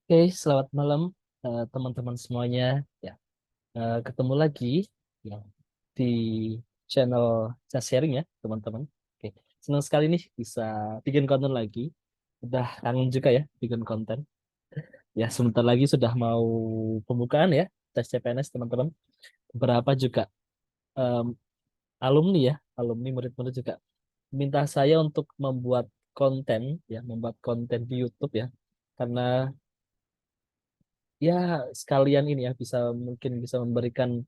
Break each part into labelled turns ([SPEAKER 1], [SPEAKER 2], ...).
[SPEAKER 1] Oke, selamat malam teman-teman semuanya. Ya, ketemu lagi ya di channel Just Sharing ya, teman-teman. Oke, senang sekali nih bisa bikin konten lagi. Udah kangen juga ya bikin konten. Ya, sebentar lagi sudah mau pembukaan ya tes CPNS teman-teman. Beberapa juga em, alumni ya, alumni murid-murid juga minta saya untuk membuat konten ya, membuat konten di YouTube ya. Karena ya sekalian ini ya bisa mungkin bisa memberikan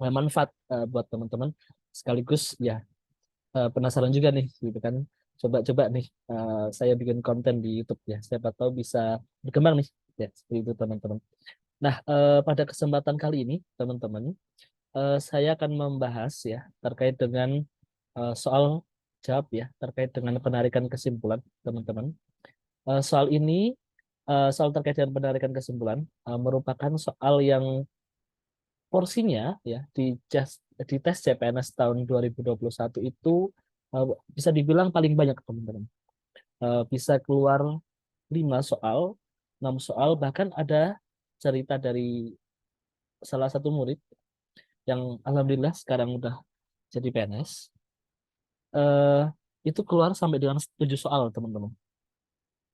[SPEAKER 1] manfaat buat teman-teman sekaligus ya penasaran juga nih gitu kan, coba-coba nih saya bikin konten di YouTube ya, siapa tahu bisa berkembang nih ya, seperti itu teman-teman. Nah, pada kesempatan kali ini teman-teman, saya akan membahas ya terkait dengan soal jawab ya terkait dengan penarikan kesimpulan teman-teman. Soal ini, soal terkait dengan penarikan kesimpulan merupakan soal yang porsinya ya di tes CPNS tahun 2021 itu eh, bisa dibilang paling banyak teman-teman. Bisa keluar 5 soal, 6 soal, bahkan ada cerita dari salah satu murid yang alhamdulillah sekarang udah jadi PNS. eh, itu keluar sampai dengan 7 soal teman-teman.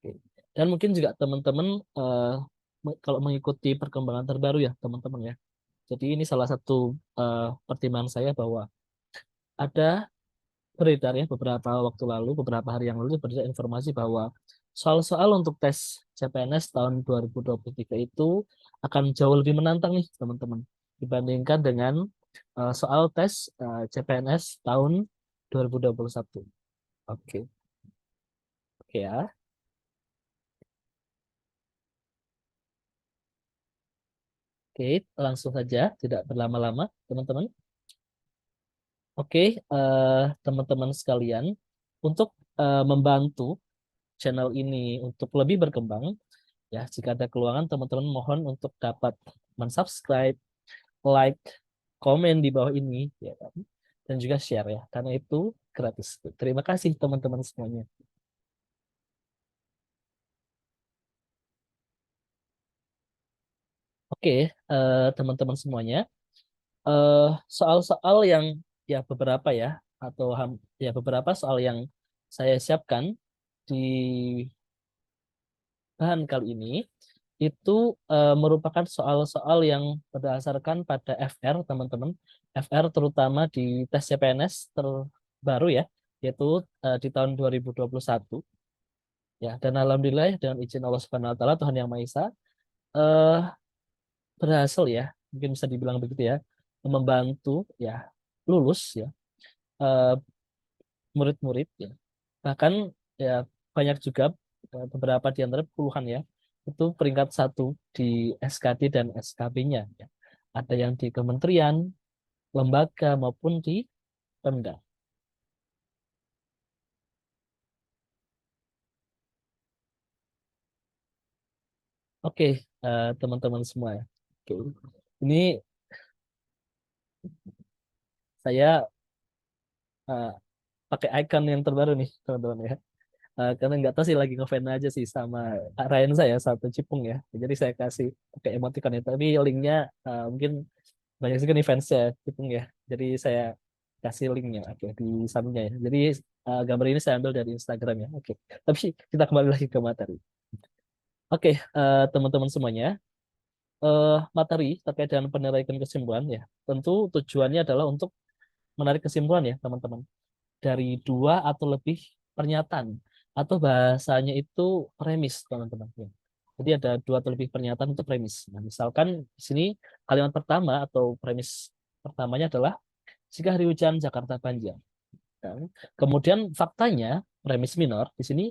[SPEAKER 1] Oke. Dan mungkin juga teman-teman kalau mengikuti perkembangan terbaru ya teman-teman ya. Jadi ini salah satu pertimbangan saya bahwa ada beredar ya beberapa waktu lalu, beberapa hari yang lalu beredar informasi bahwa soal-soal untuk tes CPNS tahun 2023 itu akan jauh lebih menantang nih teman-teman dibandingkan dengan soal tes CPNS tahun 2021. Oke, oke ya. Oke, langsung saja, tidak berlama-lama teman-teman. Oke, teman-teman sekalian, untuk membantu channel ini untuk lebih berkembang, ya, jika ada keluangan, teman-teman mohon untuk dapat mensubscribe, like, komen di bawah ini, ya kan? Dan juga share ya, karena itu gratis. Terima kasih teman-teman semuanya. Oke, teman-teman semuanya, eh, soal-soal yang ya beberapa ya, atau ya beberapa soal yang saya siapkan di bahan kali ini itu merupakan soal-soal yang berdasarkan pada FR, teman-teman. FR terutama di tes CPNS terbaru ya, yaitu di tahun 2021. Ya, dan alhamdulillah ya, dengan izin Allah Subhanahu wa taala Tuhan Yang Maha Esa, eh berhasil ya, mungkin bisa dibilang begitu ya, membantu ya lulus ya eh, murid-murid ya. Bahkan ya banyak juga beberapa di antara puluhan ya, itu peringkat satu di SKD dan SKB-nya ya. Ada yang di kementerian, lembaga maupun di Pemda. Oke, teman-teman semua ya. Oke. Ini saya eh, pakai icon yang terbaru nih, teman-teman ya. Karena nggak tahu sih lagi ngefans aja sih sama Ryan saya satu Cipung ya. Jadi saya kasih pakai emoticon itu. Tapi linknya mungkin banyak juga nih fansnya Cipung ya. Jadi saya kasih linknya oke di sampingnya ya. Jadi gambar ini saya ambil dari Instagram ya. Oke. Tapi kita kembali lagi ke materi. Oke, teman-teman semuanya, materi terkait dengan penarikan kesimpulan ya. Tentu tujuannya adalah untuk menarik kesimpulan ya, teman-teman, dari dua atau lebih pernyataan atau bahasanya itu premis, teman-teman. Ya. Jadi ada dua atau lebih pernyataan untuk premis. Nah, misalkan di sini kalimat pertama atau premis pertamanya adalah jika hari hujan Jakarta banjir. Kan? Kemudian faktanya premis minor di sini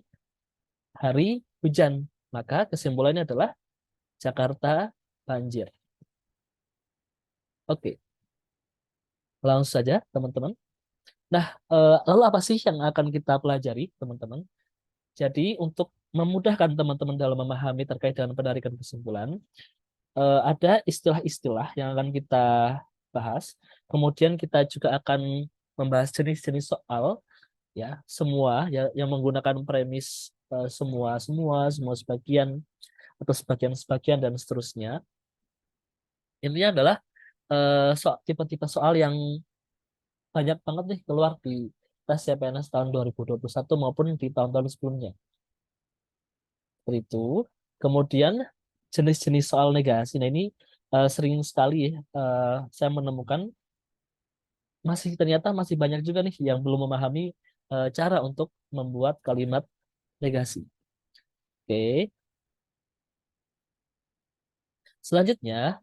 [SPEAKER 1] hari hujan, maka kesimpulannya adalah Jakarta banjir. Oke, langsung saja teman-teman. Nah, lalu apa sih yang akan kita pelajari, teman-teman? Jadi untuk memudahkan teman-teman dalam memahami terkait dengan penarikan kesimpulan, ada istilah-istilah yang akan kita bahas. Kemudian kita juga akan membahas jenis-jenis soal ya, semua ya yang menggunakan premis semua semua semua sebagian atau sebagian-sebagian dan seterusnya. Intinya adalah tipe-tipe soal yang banyak banget nih keluar di tes CPNS tahun 2021 maupun di tahun-tahun sebelumnya. Seperti itu. Kemudian jenis-jenis soal negasi. Nah ini sering sekali saya menemukan ternyata masih banyak juga nih yang belum memahami cara untuk membuat kalimat negasi. Oke. Selanjutnya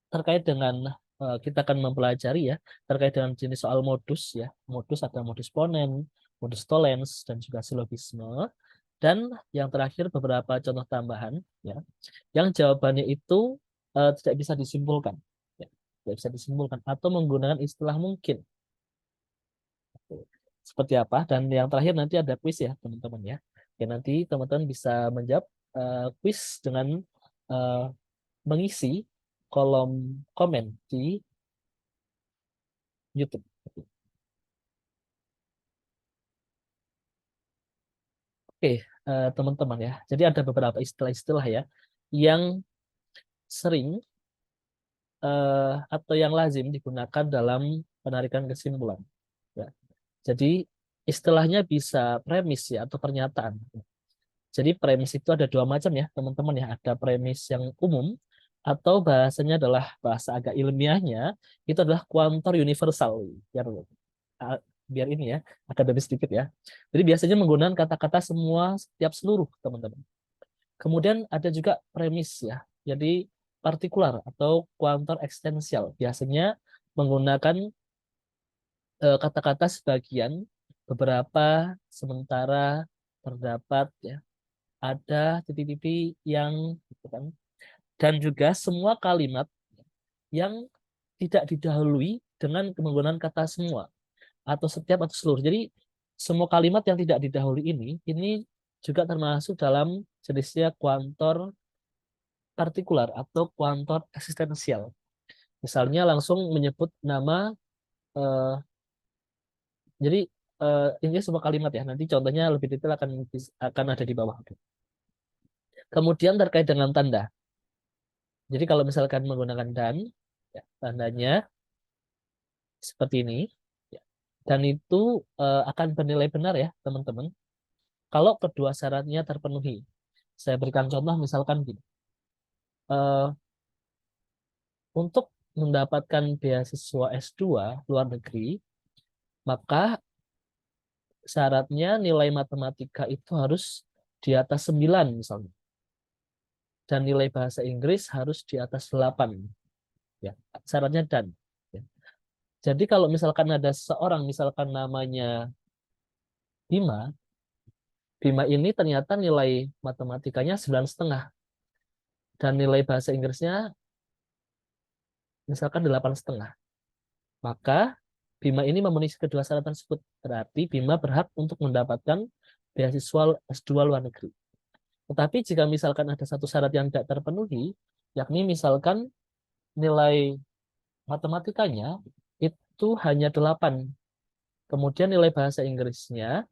[SPEAKER 1] terkait dengan kita akan mempelajari ya terkait dengan jenis soal modus ya. Modus ada modus ponen, modus tollens dan juga silogisme. Dan yang terakhir beberapa contoh tambahan ya. Yang jawabannya itu tidak bisa disimpulkan. Ya, tidak bisa disimpulkan atau menggunakan istilah mungkin. Seperti apa? Dan yang terakhir nanti ada kuis ya teman-teman ya. Oke, nanti teman-teman bisa menjawab kuis dengan eh, mengisi kolom komen di YouTube. Oke, teman-teman ya. Jadi ada beberapa istilah-istilah ya yang sering atau yang lazim digunakan dalam penarikan kesimpulan. Ya. Jadi istilahnya bisa premis ya atau pernyataan. Jadi premis itu ada dua macam ya teman-teman ya. Ada premis yang umum atau bahasanya adalah bahasa agak ilmiahnya itu adalah kuantor universal. Biar uh, biar ini ya akademis sedikit ya. Jadi biasanya menggunakan kata-kata semua setiap seluruh teman-teman. Kemudian ada juga premis ya. Jadi partikular atau kuantor ekstensial. Biasanya menggunakan kata-kata sebagian, beberapa, sementara, terdapat ya. Ada titik-titik yang gitu kan. Dan juga semua kalimat yang tidak didahului dengan menggunakan kata semua atau setiap atau seluruh. Jadi semua kalimat yang tidak didahului ini juga termasuk dalam jenisnya kuantor partikular atau kuantor eksistensial. Misalnya langsung menyebut nama, eh, jadi ini semua kalimat ya. Nanti contohnya lebih detail akan ada di bawah. Kemudian terkait dengan tanda. Jadi kalau misalkan menggunakan dan, ya, tandanya seperti ini. Ya. Dan itu akan bernilai benar ya teman-teman. Kalau kedua syaratnya terpenuhi. Saya berikan contoh misalkan gini. Eh, untuk mendapatkan beasiswa S2 luar negeri, maka syaratnya nilai matematika itu harus di atas 9 misalnya. Dan nilai bahasa Inggris harus di atas 8. Ya, syaratnya dan. Ya. Jadi kalau misalkan ada seorang misalkan namanya Bima, Bima ini ternyata nilai matematikanya 9,5 dan nilai bahasa Inggrisnya misalkan 8,5. Maka Bima ini memenuhi kedua syarat tersebut. Berarti Bima berhak untuk mendapatkan beasiswa S2 luar negeri. Tetapi jika misalkan ada satu syarat yang tidak terpenuhi, yakni misalkan nilai matematikanya itu hanya 8. Kemudian nilai bahasa Inggrisnya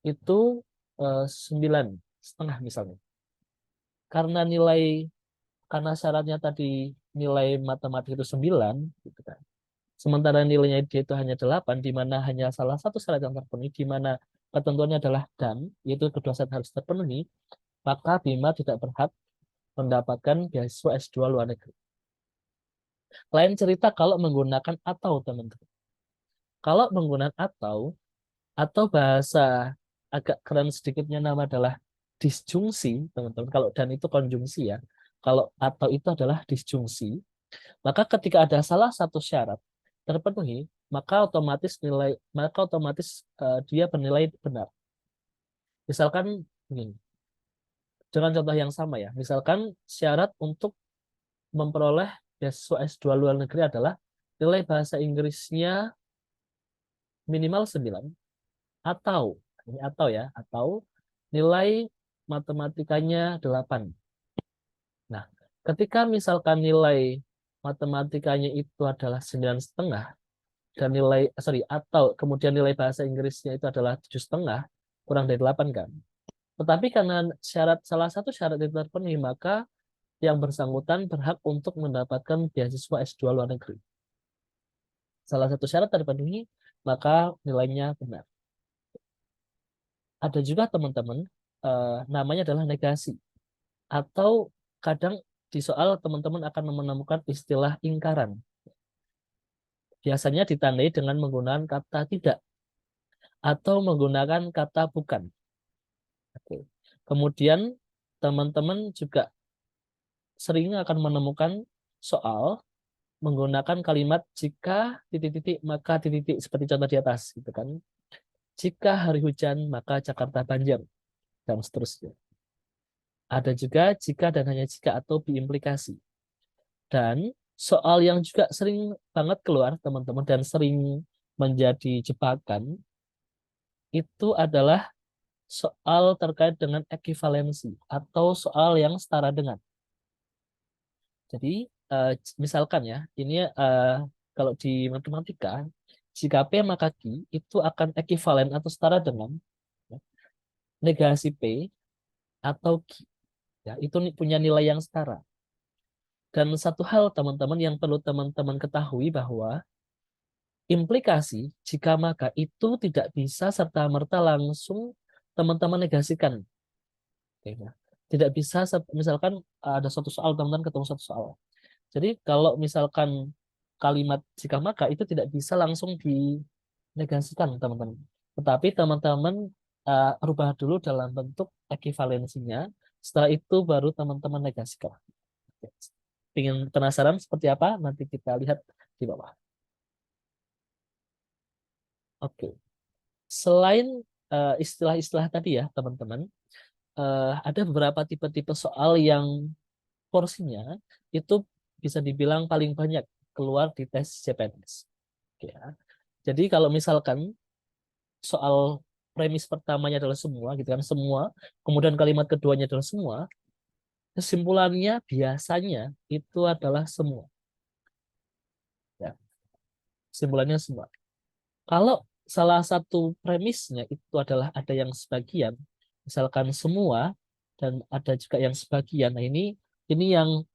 [SPEAKER 1] itu 9,5 misalnya. Karena karena syaratnya tadi nilai matematik itu 9, gitu kan. Sementara nilainya dia itu hanya 8, di mana hanya salah satu syarat yang terpenuhi, di mana ketentuannya adalah dan, yaitu kedua syarat harus terpenuhi, maka Bima tidak berhak mendapatkan beasiswa S2 luar negeri. Lain cerita kalau menggunakan atau, teman-teman. Kalau menggunakan atau bahasa agak keren sedikitnya nama adalah disjungsi, teman-teman. Kalau dan itu konjungsi ya. Kalau atau itu adalah disjungsi, maka ketika ada salah satu syarat terpenuhi, maka otomatis dia bernilai benar. Misalkan begini, dengan contoh yang sama ya. Misalkan syarat untuk memperoleh beasiswa S2 luar negeri adalah nilai bahasa Inggrisnya minimal 9 atau ini atau ya, atau nilai matematikanya 8. Nah, ketika misalkan nilai matematikanya itu adalah 9,5 dan atau kemudian nilai bahasa Inggrisnya itu adalah 7,5 kurang dari 8 kan. Tetapi karena salah satu syarat itu terpenuhi, maka yang bersangkutan berhak untuk mendapatkan beasiswa S2 luar negeri. Salah satu syarat terpenuhi, maka nilainya benar. Ada juga teman-teman, namanya adalah negasi. Atau kadang di soal teman-teman akan menemukan istilah ingkaran. Biasanya ditandai dengan menggunakan kata tidak atau menggunakan kata bukan. Oke. Kemudian teman-teman juga sering akan menemukan soal menggunakan kalimat jika titik-titik maka titik-titik seperti contoh di atas gitu kan. Jika hari hujan maka Jakarta banjir dan seterusnya. Ada juga jika dan hanya jika atau biimplikasi. Dan soal yang juga sering banget keluar teman-teman dan sering menjadi jebakan itu adalah soal terkait dengan ekivalensi atau soal yang setara dengan. Jadi misalkan ya, ini kalau di matematika, jika P maka Q itu akan ekivalen atau setara dengan ya, negasi P atau Q. Ya, itu punya nilai yang setara. Dan satu hal teman-teman yang perlu teman-teman ketahui bahwa implikasi jika maka itu tidak bisa serta-merta langsung teman-teman negasikan. Oke, ya. Tidak bisa, misalkan ada suatu soal teman-teman ketemu satu soal. Jadi kalau misalkan kalimat jika maka itu tidak bisa langsung dinegasikan teman-teman. Tetapi teman-teman rubah dulu dalam bentuk ekivalensinya. Setelah itu baru teman-teman negasikan. Ingin penasaran seperti apa? Nanti kita lihat di bawah. Oke. Selain istilah-istilah tadi ya teman-teman, ada beberapa tipe-tipe soal yang porsinya itu bisa dibilang paling banyak keluar di tes CPNS. Oke, ya. Jadi kalau misalkan soal premis pertamanya adalah semua, gitu kan, semua, kemudian kalimat keduanya adalah semua, kesimpulannya biasanya itu adalah semua. Ya, kesimpulannya semua. Kalau salah satu premisnya itu adalah ada yang sebagian, misalkan semua dan ada juga yang sebagian. Nah, ini yang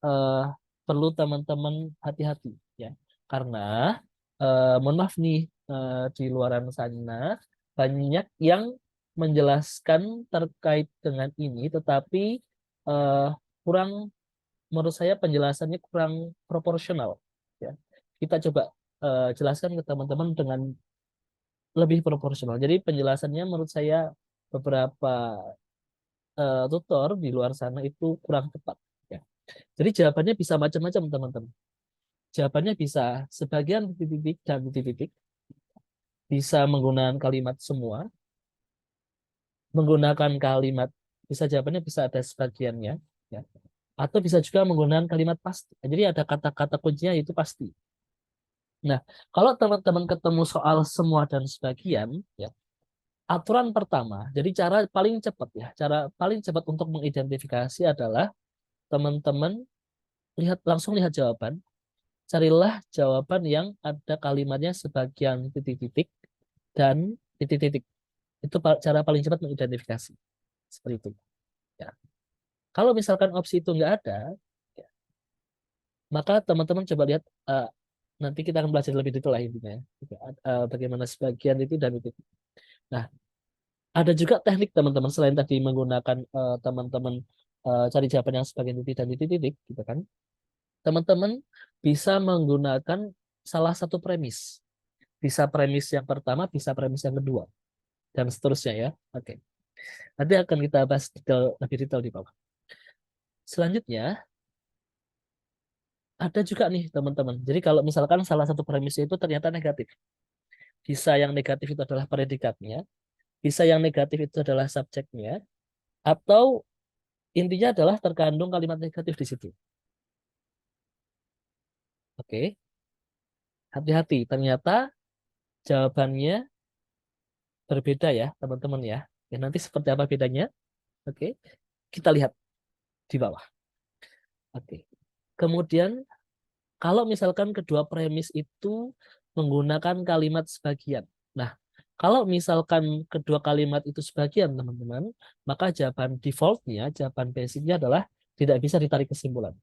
[SPEAKER 1] perlu teman-teman hati-hati ya. Karena mohon maaf nih di luaran sana banyak yang menjelaskan terkait dengan ini tetapi eh, kurang menurut saya penjelasannya kurang proporsional ya. Kita coba jelaskan ke teman-teman dengan lebih proporsional. Jadi penjelasannya menurut saya beberapa tutor di luar sana itu kurang tepat. Ya. Jadi jawabannya bisa macam-macam teman-teman. Jawabannya bisa sebagian titik-titik dan titik-titik, bisa menggunakan kalimat semua, menggunakan kalimat bisa jawabannya bisa ada sebagiannya, ya. Atau bisa juga menggunakan kalimat pasti. Jadi ada kata-kata kuncinya itu pasti. Nah, kalau teman-teman ketemu soal semua dan sebagian, ya, aturan pertama, jadi cara paling cepat ya, cara paling cepat untuk mengidentifikasi adalah teman-teman langsung lihat jawaban, carilah jawaban yang ada kalimatnya sebagian titik-titik dan titik-titik. Itu cara paling cepat mengidentifikasi. Seperti itu. Ya. Kalau misalkan opsi itu nggak ada, ya, maka teman-teman coba lihat, nanti kita akan belajar lebih detail lah intinya. Ya. Bagaimana sebagian itu dan titik. Nah, ada juga teknik teman-teman selain tadi menggunakan teman-teman cari jawaban yang sebagian titik dan titik-titik, gitu kan? Teman-teman bisa menggunakan salah satu premis. Bisa premis yang pertama, bisa premis yang kedua, dan seterusnya ya. Oke. Nanti akan kita bahas lebih detail di bawah. Selanjutnya, ada juga nih teman-teman. Jadi kalau misalkan salah satu premisnya itu ternyata negatif. Bisa yang negatif itu adalah predikatnya, bisa yang negatif itu adalah subjeknya, atau intinya adalah terkandung kalimat negatif di situ. Oke, hati-hati. Ternyata jawabannya berbeda ya, teman-teman ya. Ya, nanti seperti apa bedanya? Oke, kita lihat di bawah. Oke. Kemudian, kalau misalkan kedua premis itu menggunakan kalimat sebagian. Nah, Kalau misalkan kedua kalimat itu sebagian, teman-teman, maka jawaban defaultnya, jawaban basicnya adalah tidak bisa ditarik kesimpulan.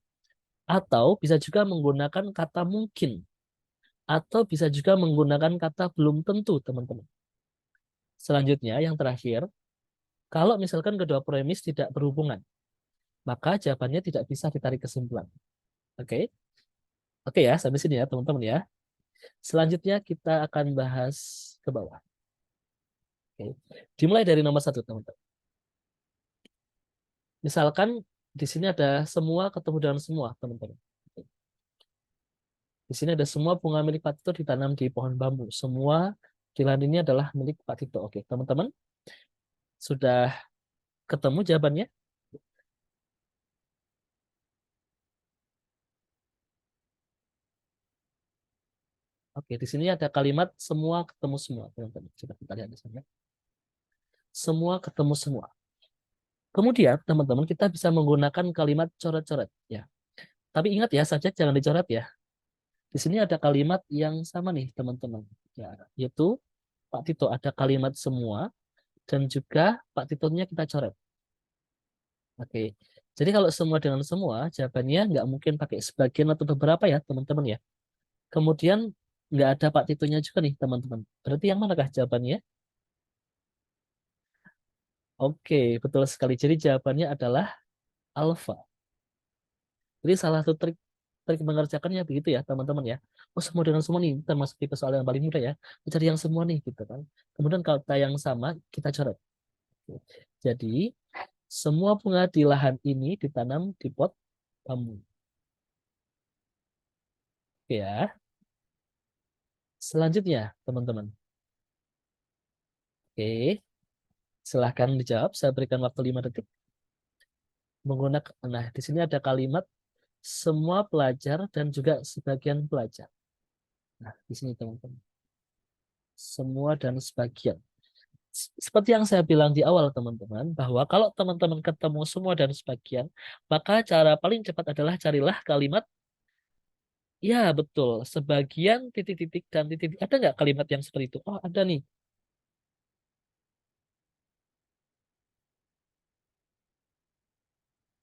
[SPEAKER 1] Atau bisa juga menggunakan kata mungkin. Atau bisa juga menggunakan kata belum tentu, teman-teman. Selanjutnya, yang terakhir, kalau misalkan kedua premis tidak berhubungan, maka jawabannya tidak bisa ditarik kesimpulan. Oke? Oke ya, sampai sini ya, teman-teman ya. Selanjutnya kita akan bahas ke bawah. Oke. Dimulai dari nomor satu, teman-teman. Misalkan di sini ada semua ketemu dengan semua, teman-teman. Di sini ada semua bunga milik Pak Tito ditanam di pohon bambu. Semua di lahan ini adalah milik Pak Tito. Oke, teman-teman, sudah ketemu jawabannya? Oke, di sini ada kalimat semua ketemu semua, teman-teman. Coba kita lihat di sana. Semua ketemu semua. Kemudian, teman-teman, kita bisa menggunakan kalimat coret-coret. Ya. Tapi ingat ya, saja jangan dicoret ya. Di sini ada kalimat yang sama nih, teman-teman. Ya, yaitu Pak Tito ada kalimat semua dan juga Pak Titonya kita coret. Oke. Jadi kalau semua dengan semua, jawabannya nggak mungkin pakai sebagian atau beberapa ya, teman-teman ya. Kemudian nggak ada Pak Titonya juga nih, teman-teman. Berarti yang manakah jawabannya? Oke, betul sekali. Jadi jawabannya adalah alfa. Jadi salah satu trik trik mengerjakannya begitu ya, teman-teman ya. Oh, semua dengan semua nih, termasuk tipe soal yang paling mudah ya. Cari yang semua nih, gitu kan. Kemudian kalau kata yang sama, kita coret. Jadi, semua bunga di lahan ini ditanam di pot bambu. Oke ya. Selanjutnya, teman-teman. Oke, silahkan dijawab. Saya berikan waktu 5 detik. Menggunakan, nah, di sini ada kalimat semua pelajar dan juga sebagian pelajar. Nah, di sini teman-teman. Semua dan sebagian. Seperti yang saya bilang di awal, teman-teman, bahwa kalau teman-teman ketemu semua dan sebagian, maka cara paling cepat adalah carilah kalimat, ya betul, sebagian titik-titik dan titik-titik. Ada nggak kalimat yang seperti itu? Oh, ada nih.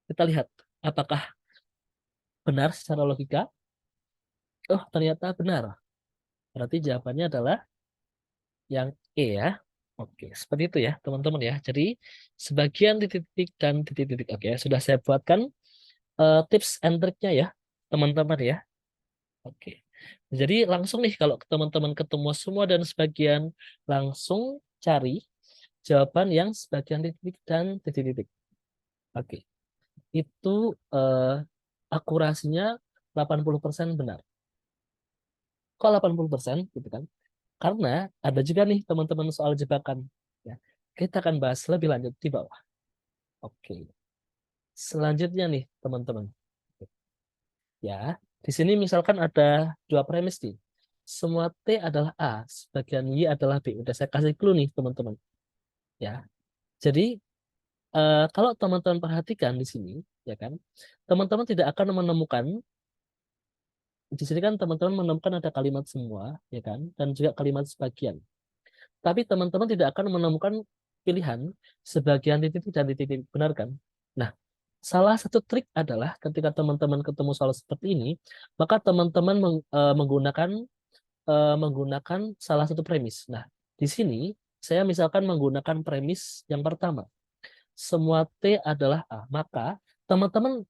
[SPEAKER 1] Kita lihat apakah benar secara logika. Oh, ternyata benar. Berarti jawabannya adalah yang E ya. Oke, seperti itu ya, teman-teman ya. Jadi, sebagian titik-titik dan titik-titik. Oke, sudah saya buatkan tips and triknya ya, teman-teman ya. Oke. Jadi langsung nih kalau teman-teman ketemu semua dan sebagian, langsung cari jawaban yang sebagian titik dan titik-titik. Oke. Itu eh, akurasinya 80% benar. Kok 80% gitu kan? Karena ada juga nih teman-teman soal jebakan. Ya. Kita akan bahas lebih lanjut di bawah. Oke. Selanjutnya nih teman-teman. Ya, di sini misalkan ada dua premis nih. Semua T adalah A, sebagian Y adalah B. Udah saya kasih clue nih teman-teman. Ya, jadi kalau teman-teman perhatikan di sini, ya kan, teman-teman tidak akan menemukan di sini kan teman-teman menemukan ada kalimat semua, ya kan, dan juga kalimat sebagian. Tapi teman-teman tidak akan menemukan pilihan sebagian titik dan titik, benar kan? Nah, salah satu trik adalah ketika teman-teman ketemu soal seperti ini, maka teman-teman menggunakan salah satu premis. Nah, di sini saya misalkan menggunakan premis yang pertama. Semua T adalah A. Maka teman-teman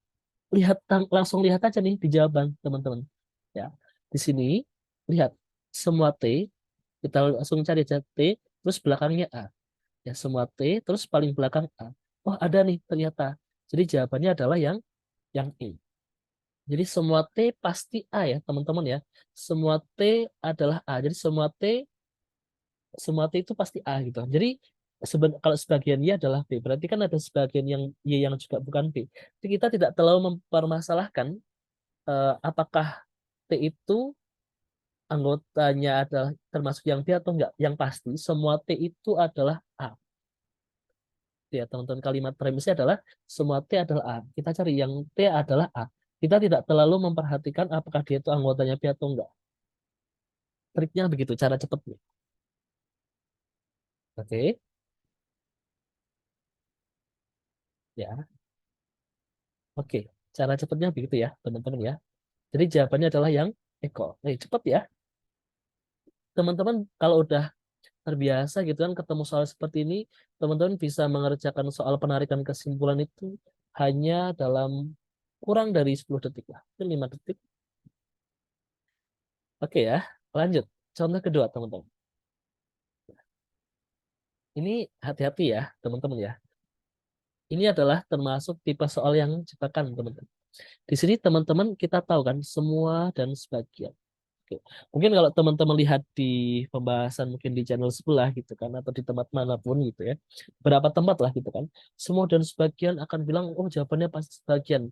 [SPEAKER 1] langsung lihat aja nih di jawaban teman-teman. Ya, di sini lihat semua T, kita langsung cari aja T, terus belakangnya A. Ya, semua T, terus paling belakang A. Oh, ada nih ternyata. Jadi jawabannya adalah yang E. Jadi semua T pasti A ya, teman-teman ya. Semua T adalah A. Jadi semua T itu pasti A gitu. Jadi kalau sebagian Y adalah B, berarti kan ada sebagian yang Y yang juga bukan B. Jadi kita tidak terlalu mempermasalahkan apakah T itu anggotanya adalah termasuk yang B atau enggak. Yang pasti semua T itu adalah A. Ya, teman-teman, kalimat premisnya adalah semua T adalah A. Kita cari yang T adalah A. Kita tidak terlalu memperhatikan apakah dia itu anggotanya B atau enggak. Triknya begitu, cara cepatnya. Oke, ya. Oke. Cara cepatnya begitu ya, teman-teman ya. Jadi jawabannya adalah yang Eko. Cepat ya. Teman-teman kalau udah terbiasa gitu kan ketemu soal seperti ini, teman-teman bisa mengerjakan soal penarikan kesimpulan itu hanya dalam kurang dari 10 detik lah. Mungkin 5 detik. Oke ya, lanjut. Contoh kedua, teman-teman. Ini hati-hati ya, teman-teman ya. Ini adalah termasuk tipe soal yang jebakan, teman-teman. Di sini teman-teman kita tahu kan semua dan sebagian. Oke. Mungkin kalau teman-teman lihat di pembahasan mungkin di channel sebelah gitu kan atau di tempat manapun gitu ya. Berapa tempat lah gitu kan. Semua dan sebagian akan bilang oh jawabannya pasti sebagian.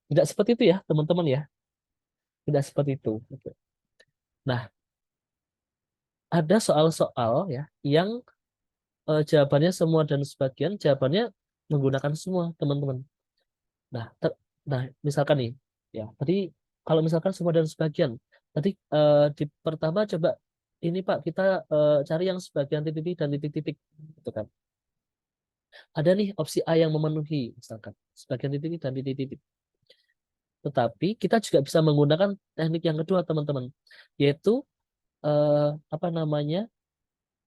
[SPEAKER 1] Tidak seperti itu ya teman-teman ya. Tidak seperti itu. Oke. Nah, ada soal-soal ya yang jawabannya semua dan sebagian, jawabannya menggunakan semua teman-teman. Nah, nah misalkan nih ya, tadi kalau misalkan semua dan sebagian, tadi di pertama coba ini Pak kita cari yang sebagian titik-titik dan titik-titik gitu kan. Ada nih opsi A yang memenuhi misalkan sebagian titik-titik dan titik-titik. Tetapi kita juga bisa menggunakan teknik yang kedua teman-teman, yaitu apa namanya?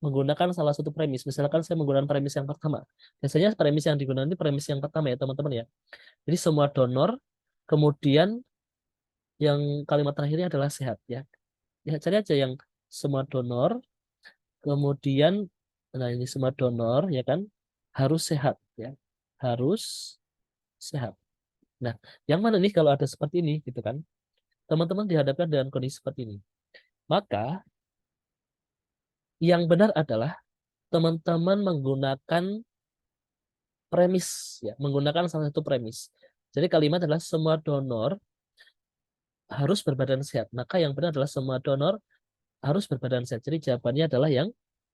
[SPEAKER 1] Menggunakan salah satu premis. Misalkan saya menggunakan premis yang pertama. Biasanya premis yang digunakan ini premis yang pertama ya teman-teman ya. Jadi semua donor, kemudian yang kalimat terakhirnya adalah sehat ya. Ya cari aja yang semua donor, kemudian nah ini semua donor ya kan harus sehat ya. Harus sehat. Nah, yang mana nih kalau ada seperti ini gitu kan? Teman-teman dihadapkan dengan kondisi seperti ini. Maka yang benar adalah teman-teman menggunakan premis ya, menggunakan salah satu premis. Jadi kalimat adalah semua donor harus berbadan sehat. Maka yang benar adalah semua donor harus berbadan sehat. Jadi jawabannya adalah yang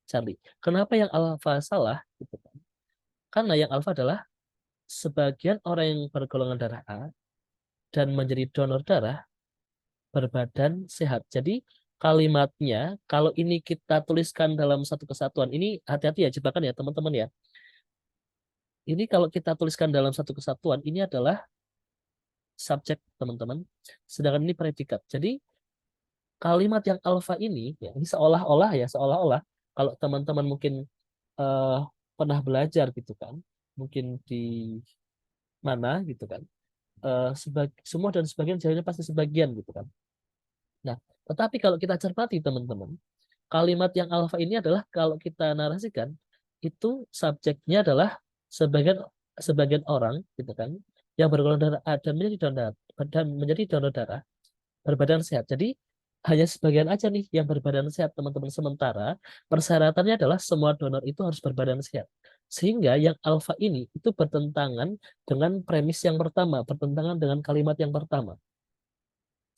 [SPEAKER 1] Charlie. Kenapa yang alfa salah? Gitu kan. Karena yang alfa adalah sebagian orang yang bergolongan darah A dan menjadi donor darah berbadan sehat. Jadi kalimatnya kalau ini kita tuliskan dalam satu kesatuan, ini hati-hati ya jebakan ya teman-teman ya. Ini kalau kita tuliskan dalam satu kesatuan, ini adalah subjek teman-teman. Sedangkan ini predikat. Jadi kalimat yang alfa ini seolah-olah ya, seolah-olah kalau teman-teman mungkin eh, pernah belajar gitu kan, mungkin di mana gitu kan, semua dan sebagian jawabnya pasti sebagian gitu kan. Nah, tetapi kalau kita cermati teman-teman, kalimat yang alfa ini adalah kalau kita narasikan itu subjeknya adalah sebagian sebagian orang gitu kan yang bergolongan darah A dan menjadi donor darah berbadan sehat. Jadi hanya sebagian aja nih yang berbadan sehat teman-teman. Sementara persyaratannya adalah semua donor itu harus berbadan sehat. Sehingga yang alfa ini itu bertentangan dengan premis yang pertama, bertentangan dengan kalimat yang pertama.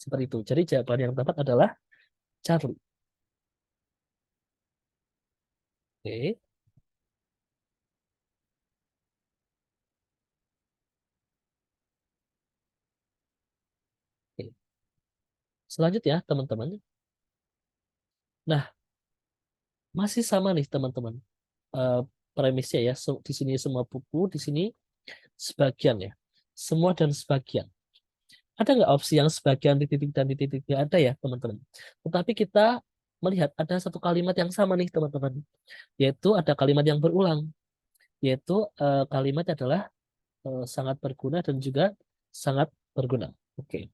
[SPEAKER 1] Seperti itu. Jadi jawaban yang tepat adalah Charlie. Oke. Oke. Selanjutnya teman-teman. Nah, masih sama nih teman-teman. Eh, Premisnya ya, di sini semua buku, di sini sebagian ya. Semua dan sebagian. Ada nggak opsi yang sebagian titik-titik dan titik-titik? Nggak ada ya, teman-teman. Tetapi kita melihat ada satu kalimat yang sama nih, teman-teman. Yaitu ada kalimat yang berulang. Yaitu kalimat adalah sangat berguna dan juga sangat berguna. Oke,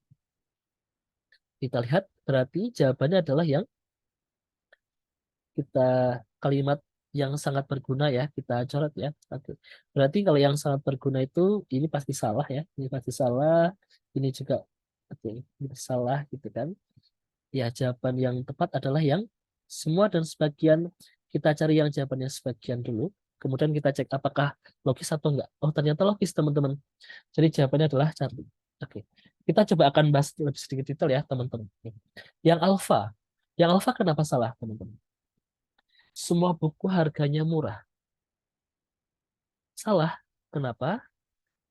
[SPEAKER 1] kita lihat berarti jawabannya adalah yang kita kalimat yang sangat berguna ya, kita coret ya. Oke. Berarti kalau yang sangat berguna itu ini pasti salah ya. Ini pasti salah. Ini juga oke, ini salah gitu kan. Ya, jawaban yang tepat adalah yang semua dan sebagian. Kita cari yang jawabannya sebagian dulu. Kemudian kita cek apakah logis atau enggak. Oh, ternyata logis, teman-teman. Jadi jawabannya adalah Charlie. Oke. Kita coba akan bahas lebih sedikit detail ya, teman-teman. Yang alfa. Yang alfa kenapa salah, teman-teman? Semua buku harganya murah. Salah. Kenapa?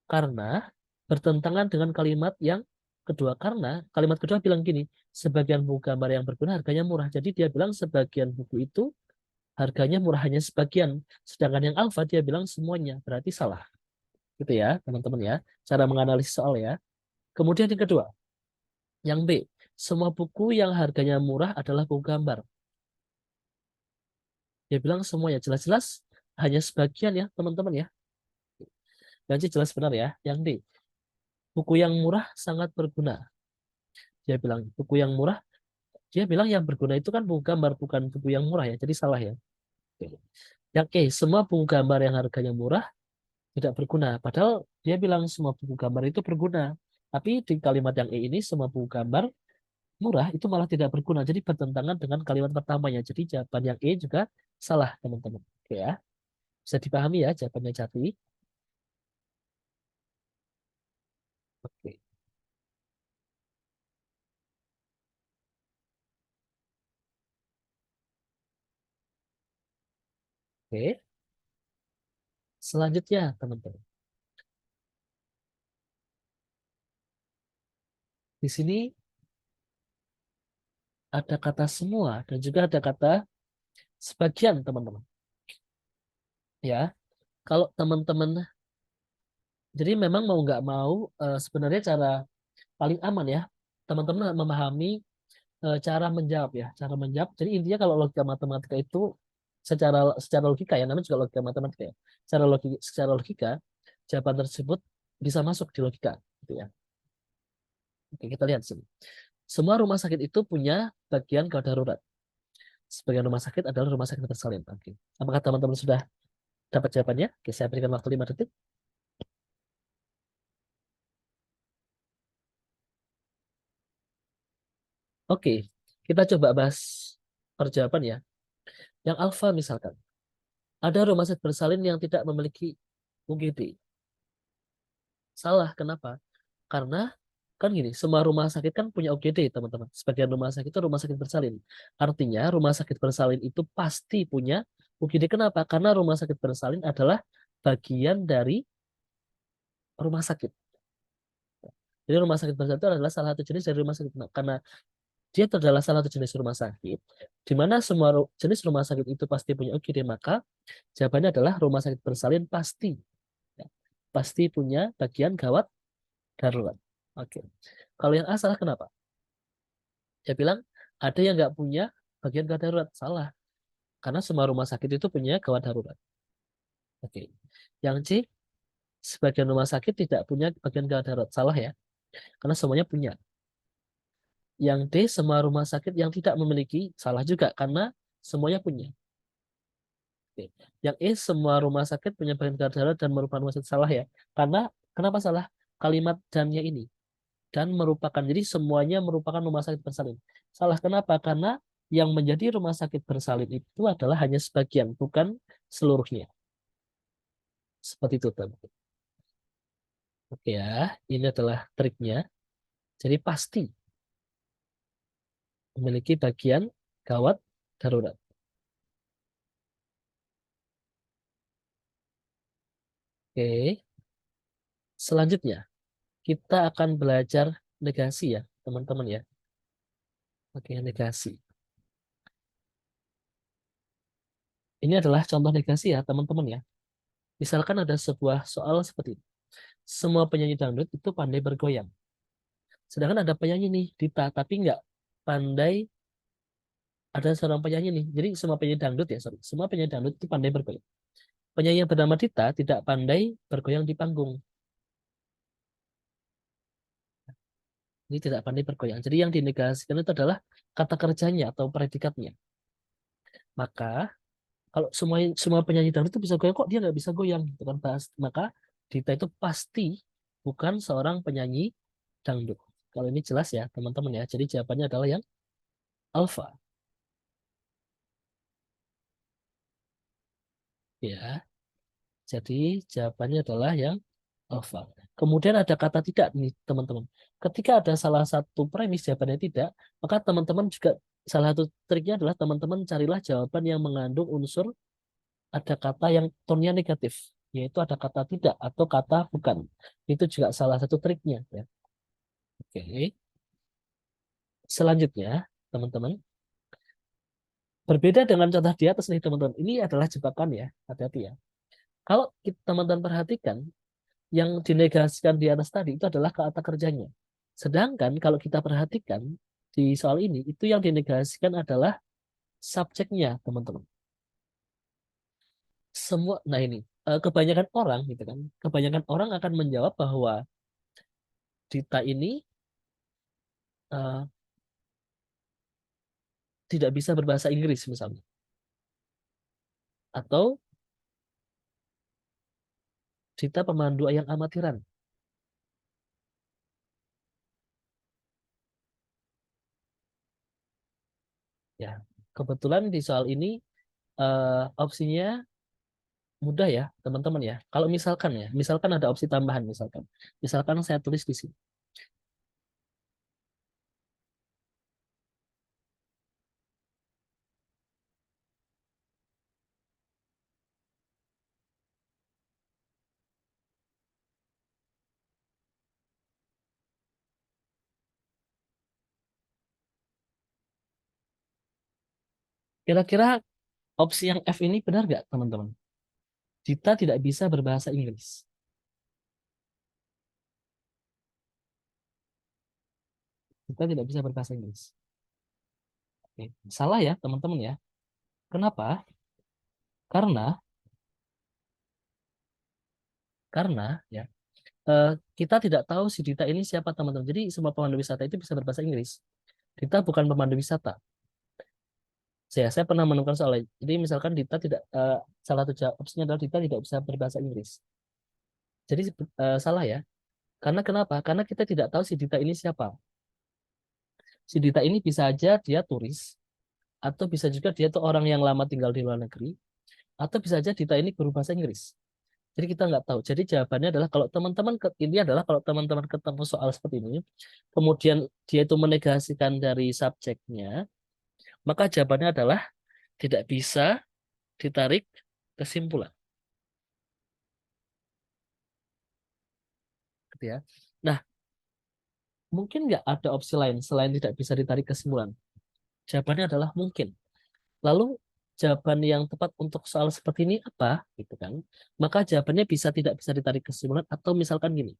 [SPEAKER 1] Karena bertentangan dengan kalimat yang kedua. Karena kalimat kedua bilang gini, sebagian buku gambar yang berguna harganya murah. Jadi dia bilang sebagian buku itu harganya murah hanya sebagian. Sedangkan yang alfa dia bilang semuanya, berarti salah. Gitu ya, teman-teman ya. Cara menganalisis soal ya. Kemudian yang kedua, yang B, semua buku yang harganya murah adalah buku gambar. Dia bilang semuanya, jelas-jelas hanya sebagian ya, teman-teman ya. Jadi jelas benar ya. Yang D, buku yang murah sangat berguna. Dia bilang buku yang murah, dia bilang yang berguna itu kan buku gambar, bukan buku yang murah ya. Jadi salah ya. Oke. Yang E, semua buku gambar yang harganya murah tidak berguna. Padahal dia bilang semua buku gambar itu berguna. Tapi di kalimat yang E ini semua buku gambar murah itu malah tidak berguna. Jadi bertentangan dengan kalimat pertamanya. Jadi jawaban yang E juga salah, teman-teman. Oke ya. Bisa dipahami ya jawabannya Jati. Oke. Oke. Selanjutnya, teman-teman. Di sini ada kata semua dan juga ada kata sebagian, teman-teman. Ya, kalau teman-teman, jadi memang mau nggak mau, sebenarnya cara paling aman ya, teman-teman memahami cara menjawab ya, cara menjawab. Jadi intinya kalau logika matematika itu secara secara logika ya, namanya juga logika matematika ya. Secara logika, jawaban tersebut bisa masuk di logika, gitu ya. Oke, kita lihat sini. Semua rumah sakit itu punya bagian gawat darurat. Sebagian rumah sakit adalah rumah sakit bersalin. Oke. Apakah teman-teman sudah dapat jawabannya? Oke, saya berikan waktu 5 detik. Oke, kita coba bahas perjawaban ya. Yang alfa misalkan, ada rumah sakit bersalin yang tidak memiliki UGD. Salah, kenapa? Karena kan gini, semua rumah sakit kan punya UGD, teman-teman. Sebagian rumah sakit itu rumah sakit bersalin. Artinya, rumah sakit bersalin itu pasti punya UGD. Kenapa? Karena rumah sakit bersalin adalah bagian dari rumah sakit. Jadi rumah sakit bersalin itu adalah salah satu jenis dari rumah sakit. Nah, karena dia adalah salah satu jenis rumah sakit, di mana semua jenis rumah sakit itu pasti punya UGD, maka jawabannya adalah rumah sakit bersalin pasti, ya, pasti punya bagian gawat darurat. Oke. Kalau yang A salah kenapa? Dia bilang ada yang nggak punya bagian gawat darurat. Salah. Karena semua rumah sakit itu punya gawat darurat. Oke. Yang C, sebagian rumah sakit tidak punya bagian gawat darurat. Salah ya. Karena semuanya punya. Yang D, semua rumah sakit yang tidak memiliki. Salah juga. Karena semuanya punya. Oke. Yang E, semua rumah sakit punya bagian gawat darurat dan merupakan rumah sakit. Salah ya. Karena, kenapa salah? Kalimat dannya ini. Dan merupakan, jadi semuanya merupakan rumah sakit bersalin. Salah kenapa? Karena yang menjadi rumah sakit bersalin itu adalah hanya sebagian, bukan seluruhnya. Seperti itu, teman. Oke ya, ini adalah triknya. Jadi pasti memiliki bagian gawat darurat. Oke, selanjutnya kita akan belajar negasi ya, teman-teman ya. Oke, negasi. Ini adalah contoh negasi ya, teman-teman ya. Misalkan ada sebuah soal seperti ini. Semua penyanyi dangdut itu pandai bergoyang. Sedangkan ada penyanyi nih, Dita, tapi nggak pandai, ada seorang penyanyi nih. Jadi semua penyanyi dangdut ya, sorry. Semua penyanyi dangdut itu pandai bergoyang. Penyanyi yang bernama Dita tidak pandai bergoyang di panggung. Ini tidak pandai bergoyang. Jadi yang dinegasikan itu adalah kata kerjanya atau predikatnya. Maka kalau semua semua penyanyi dangdut itu bisa goyang, kok dia nggak bisa goyang gitu kan, maka Dita itu pasti bukan seorang penyanyi dangdut. Kalau ini jelas ya teman-teman ya. Jadi jawabannya adalah yang alfa ya. Jadi jawabannya adalah yang alfa. Kemudian ada kata tidak nih teman-teman. Ketika ada salah satu premis jawabannya tidak, maka teman-teman juga salah satu triknya adalah teman-teman carilah jawaban yang mengandung unsur ada kata yang tone-nya negatif, yaitu ada kata tidak atau kata bukan. Itu juga salah satu triknya ya. Oke. Selanjutnya, teman-teman, Berbeda dengan contoh di atas nih teman-teman. Ini adalah jebakan ya, hati-hati ya. Kalau teman-teman perhatikan, yang dinegasikan di atas tadi itu adalah kata kerjanya. Sedangkan kalau kita perhatikan di soal ini, itu yang dinegasikan adalah subjeknya, teman-teman. Nah ini, kebanyakan orang gitu kan, kebanyakan orang akan menjawab bahwa Dita ini eh, tidak bisa berbahasa Inggris misalnya, atau Dita pemandu yang amatiran. Ya, kebetulan di soal ini opsinya mudah ya, teman-teman ya. Kalau misalkan ya, misalkan ada opsi tambahan misalkan saya tulis di sini. Kira-kira opsi yang F ini benar nggak, teman-teman? Dita tidak bisa berbahasa Inggris. Dita tidak bisa berbahasa Inggris. Oke. Salah ya, teman-teman ya. Kenapa? Karena karena ya eh, kita tidak tahu si Dita ini siapa, teman-teman. Jadi semua pemandu wisata itu bisa berbahasa Inggris. Dita bukan pemandu wisata. Saya pernah menemukan soal ini. Jadi misalkan Dita tidak salah satu opsinya adalah Dita tidak bisa berbahasa Inggris. Jadi salah ya. Karena kenapa? Karena kita tidak tahu si Dita ini siapa. Si Dita ini bisa aja dia turis, atau bisa juga dia tuh orang yang lama tinggal di luar negeri, atau bisa aja Dita ini guru bahasa Inggris. Jadi kita nggak tahu. Jadi jawabannya adalah kalau teman-teman ini adalah kalau teman-teman ketemu soal seperti ini, kemudian dia itu menegasikan dari subjeknya, maka jawabannya adalah tidak bisa ditarik kesimpulan, gitu ya. Nah, mungkin nggak ada opsi lain selain tidak bisa ditarik kesimpulan? Jawabannya adalah mungkin. Lalu jawaban yang tepat untuk soal seperti ini apa? Gitu kan? Maka jawabannya bisa tidak bisa ditarik kesimpulan atau misalkan gini,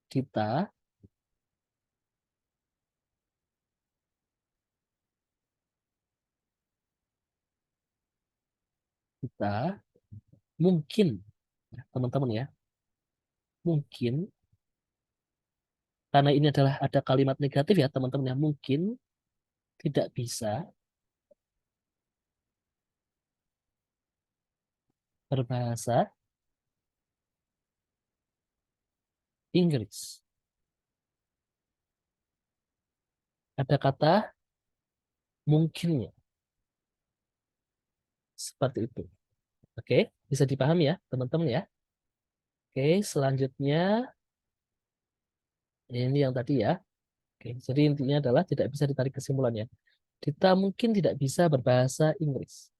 [SPEAKER 1] kita kita mungkin teman-teman ya, mungkin karena ini adalah ada kalimat negatif ya teman-teman ya, mungkin tidak bisa berbahasa Inggris. Ada kata mungkinnya seperti itu. Oke, bisa dipahami ya teman-teman ya. Oke, selanjutnya ini yang tadi ya. Oke, jadi intinya adalah tidak bisa ditarik kesimpulannya. Kita mungkin tidak bisa berbahasa Inggris.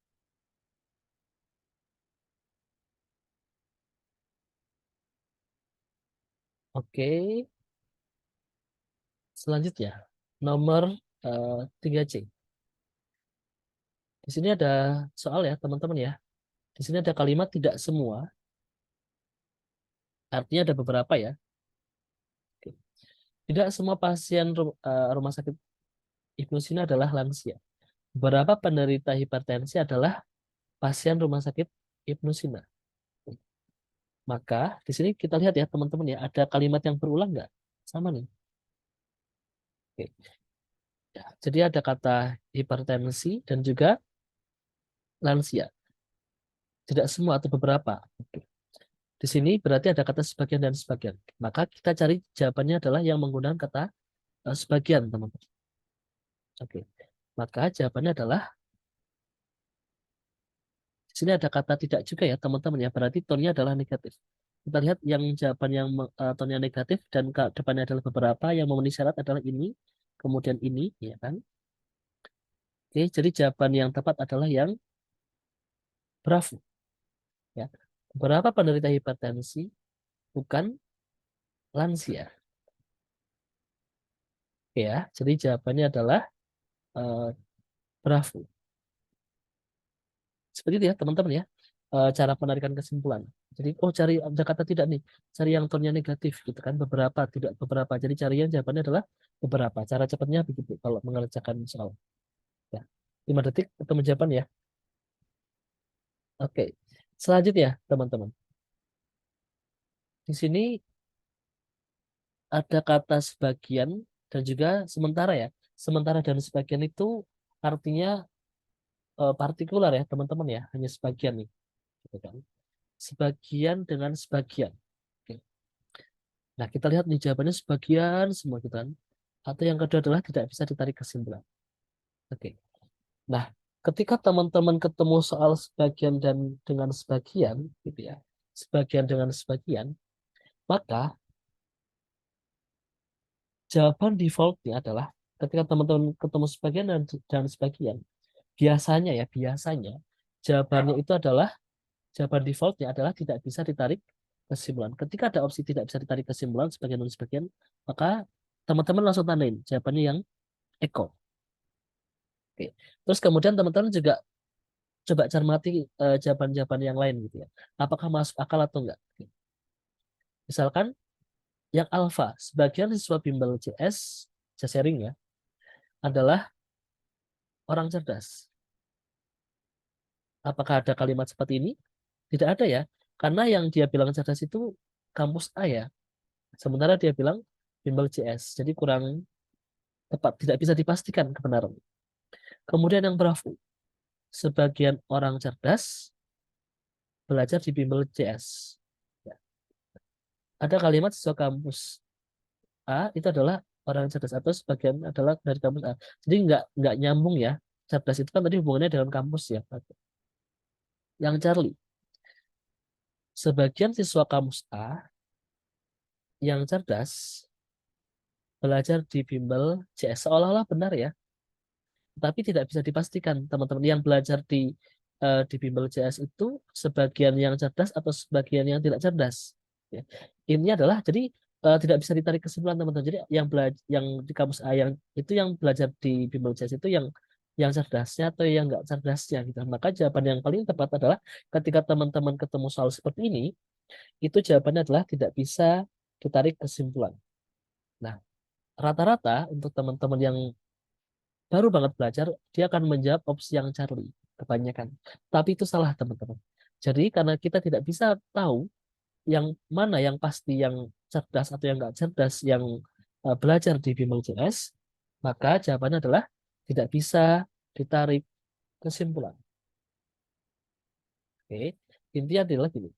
[SPEAKER 1] Oke, selanjutnya nomor 3C. Di sini ada soal ya teman-teman ya. Di sini ada kalimat tidak semua, artinya ada beberapa ya. Oke. Tidak semua pasien rumah sakit Ibnu Sina adalah lansia. Beberapa penderita hipertensi adalah pasien rumah sakit Ibnu Sina. Maka di sini kita lihat ya teman-teman ya, ada kalimat yang berulang nggak? Sama nih. Oke. Ya, jadi ada kata hipertensi dan juga lansia. Tidak semua atau beberapa. Oke. Di sini berarti ada kata sebagian dan sebagian. Maka kita cari jawabannya adalah yang menggunakan kata sebagian, teman-teman. Oke. Maka jawabannya adalah di sini ada kata tidak juga ya, teman-teman ya. Berarti tone-nya adalah negatif. Kita lihat yang jawaban yang tone-nya negatif dan ke depannya adalah beberapa, yang memenuhi syarat adalah ini, kemudian ini, ya kan? Oke, jadi jawaban yang tepat adalah yang bravo, ya. Beberapa penderita hipertensi bukan lansia. Oke ya, jadi jawabannya adalah eh, bravo. Seperti itu ya teman-teman ya. Cara penarikan kesimpulan. Jadi oh cari ada kata tidak nih, cari yang tone-nya negatif gitu kan, beberapa tidak beberapa. Jadi cari yang jawabannya adalah beberapa. Cara cepatnya begitu kalau mengerjakan soal. Ya. 5 detik ketemu jawaban ya. Oke. Selanjutnya teman-teman. Di sini ada kata sebagian dan juga sementara ya. Sementara dan sebagian itu artinya partikular ya teman-teman ya, hanya sebagian nih, gitu kan. Sebagian dengan sebagian. Oke. Nah, kita lihat nih jawabannya sebagian semua gitu kan. Atau yang kedua adalah tidak bisa ditarik kesimpulan. Oke. Nah, ketika teman-teman ketemu soal sebagian dan dengan sebagian gitu ya. Sebagian dengan sebagian, maka jawaban defaultnya adalah ketika teman-teman ketemu sebagian dan sebagian, biasanya ya, biasanya jawabannya itu adalah jawaban defaultnya adalah tidak bisa ditarik kesimpulan. Ketika ada opsi tidak bisa ditarik kesimpulan sebagian dan sebagian, maka teman-teman langsung tandain jawabannya yang Eko. Oke. Terus kemudian teman-teman juga coba cermati jawaban-jawaban yang lain gitu ya. Apakah masuk akal atau enggak? Oke. Misalkan yang alfa, sebagian siswa bimbel CS, saya sharing ya, adalah orang cerdas. Apakah ada kalimat seperti ini? Tidak ada ya. Karena yang dia bilang cerdas itu kampus A ya. Sementara dia bilang bimbel CS. Jadi kurang tepat, tidak bisa dipastikan kebenaran. Kemudian yang Bravo, sebagian orang cerdas belajar di bimbel CS. Ya. Ada kalimat siswa kampus A itu adalah orang cerdas atau sebagian adalah dari kampus A. Jadi nggak nyambung ya. Cerdas itu kan tadi hubungannya dengan kampus ya. Yang Charlie, sebagian siswa kampus A yang cerdas belajar di bimbel CS seolah-olah benar ya, tapi tidak bisa dipastikan teman-teman yang belajar di bimbel CS itu sebagian yang cerdas atau sebagian yang tidak cerdas. Ya. Ini adalah jadi tidak bisa ditarik kesimpulan teman-teman. Jadi yang belajar yang di kampus A yang itu yang belajar di bimbel CS itu yang cerdasnya atau yang enggak cerdasnya gitu. Maka jawaban yang paling tepat adalah ketika teman-teman ketemu soal seperti ini, itu jawabannya adalah tidak bisa ditarik kesimpulan. Nah, rata-rata untuk teman-teman yang baru banget belajar, dia akan menjawab opsi yang Charlie, kebanyakan. Tapi itu salah, teman-teman. Jadi, karena kita tidak bisa tahu yang mana yang pasti yang cerdas atau yang nggak cerdas yang belajar di Bimbel JS, maka jawabannya adalah tidak bisa ditarik kesimpulan. Oke, intinya adalah gini.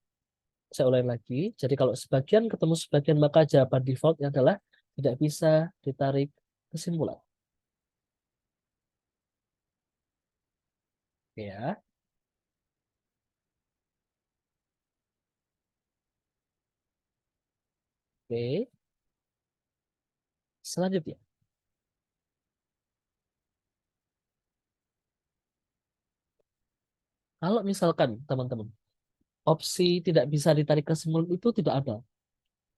[SPEAKER 1] Saya ulangi lagi. Jadi kalau sebagian ketemu sebagian, maka jawaban defaultnya adalah tidak bisa ditarik kesimpulan. Ya, oke. Selanjutnya, kalau misalkan teman-teman opsi tidak bisa ditarik kesimpulan itu tidak ada,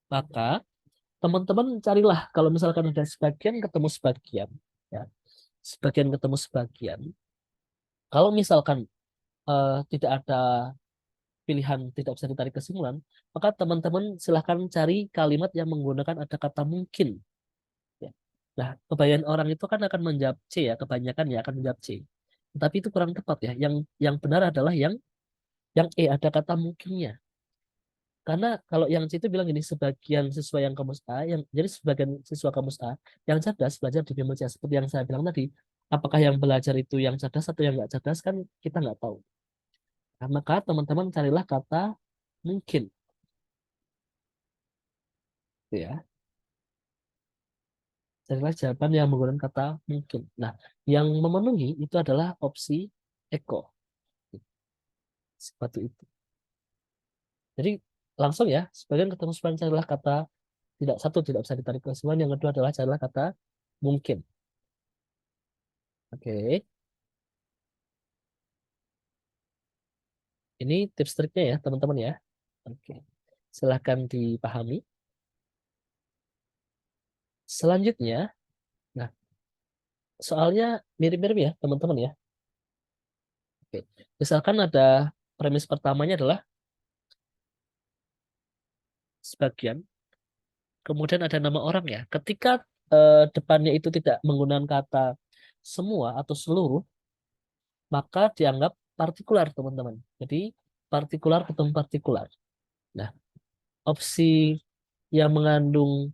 [SPEAKER 1] maka teman-teman carilah kalau misalkan ada sebagian ketemu sebagian, ya, sebagian ketemu sebagian. Kalau misalkan tidak ada pilihan tidak bisa ditarik kesimpulan, maka teman-teman silahkan cari kalimat yang menggunakan ada kata mungkin. Ya. Nah, kebanyakan orang itu kan akan menjawab C ya, kebanyakan ya akan menjawab C. Tapi itu kurang tepat ya. Yang benar adalah yang E ada kata mungkinnya. Karena kalau yang C itu bilang gini, sebagian siswa yang kampus A, jadi sebagian siswa kampus A yang cerdas belajar di Bimbel C. Seperti yang saya bilang tadi, apakah yang belajar itu yang cerdas atau yang nggak cerdas kan kita nggak tahu. Nah, maka teman-teman carilah kata mungkin, gitu ya. Carilah jawaban yang menggunakan kata mungkin. Nah, yang memenuhi itu adalah opsi Eko, seperti itu. Jadi langsung ya, sebagian ketemu sebagian carilah kata tidak satu tidak bisa ditarik kesimpulan, yang kedua adalah carilah kata mungkin. Oke. Ini tips triknya ya, teman-teman ya. Oke. Silahkan dipahami. Selanjutnya, nah, soalnya mirip-mirip ya, teman-teman ya. Oke. Misalkan ada premis pertamanya adalah sebagian, kemudian ada nama orang ya. Ketika depannya itu tidak menggunakan kata semua atau seluruh, maka dianggap partikular, teman-teman. Jadi partikular ketemu partikular. Nah, opsi yang mengandung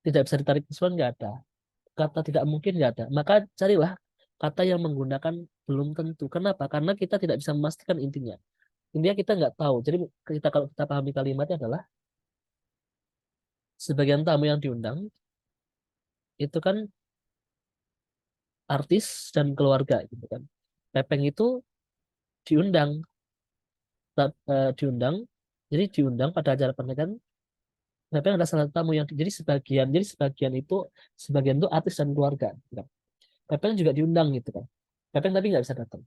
[SPEAKER 1] tidak bisa ditarik kesimpulan nggak ada. Kata tidak mungkin nggak ada. Maka carilah kata yang menggunakan belum tentu. Kenapa? Karena kita tidak bisa memastikan intinya. Intinya kita nggak tahu. Jadi kita kalau kita pahami kalimatnya adalah sebagian tamu yang diundang itu kan artis dan keluarga gitu kan. Pepeng itu diundang, diundang. Jadi diundang pada acara pernikahan. Pepeng adalah salah satu tamu yang jadi sebagian itu artis dan keluarga. Gitu kan. Pepeng juga diundang gitu kan. Pepeng tapi nggak bisa datang.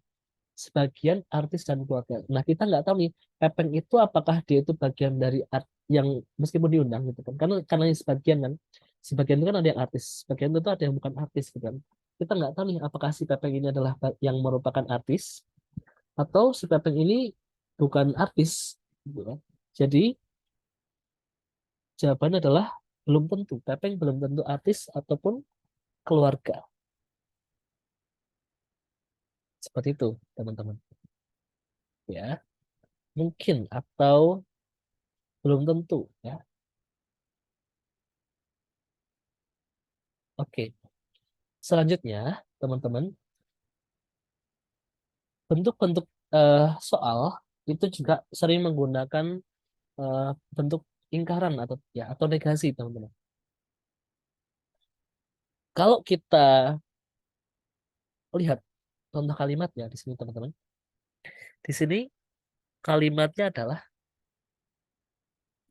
[SPEAKER 1] Sebagian artis dan keluarga. Nah, kita nggak tahu nih, Pepeng itu apakah dia itu bagian dari art yang meskipun diundang gitu kan. Karena ini sebagian kan. Sebagian itu kan ada yang artis, sebagian itu ada yang bukan artis gitu kan. Kita nggak tahu nih apakah si Pepeng ini adalah yang merupakan artis atau si Pepeng ini bukan artis gitu kan. Jadi jawabannya adalah belum tentu. Pepeng belum tentu artis ataupun keluarga. Seperti itu, teman-teman. Ya, mungkin atau belum tentu ya. Oke. Selanjutnya, teman-teman, bentuk-bentuk soal itu juga sering menggunakan eh, bentuk ingkaran atau negasi, teman-teman. Kalau kita lihat contoh kalimatnya di sini, teman-teman. Di sini kalimatnya adalah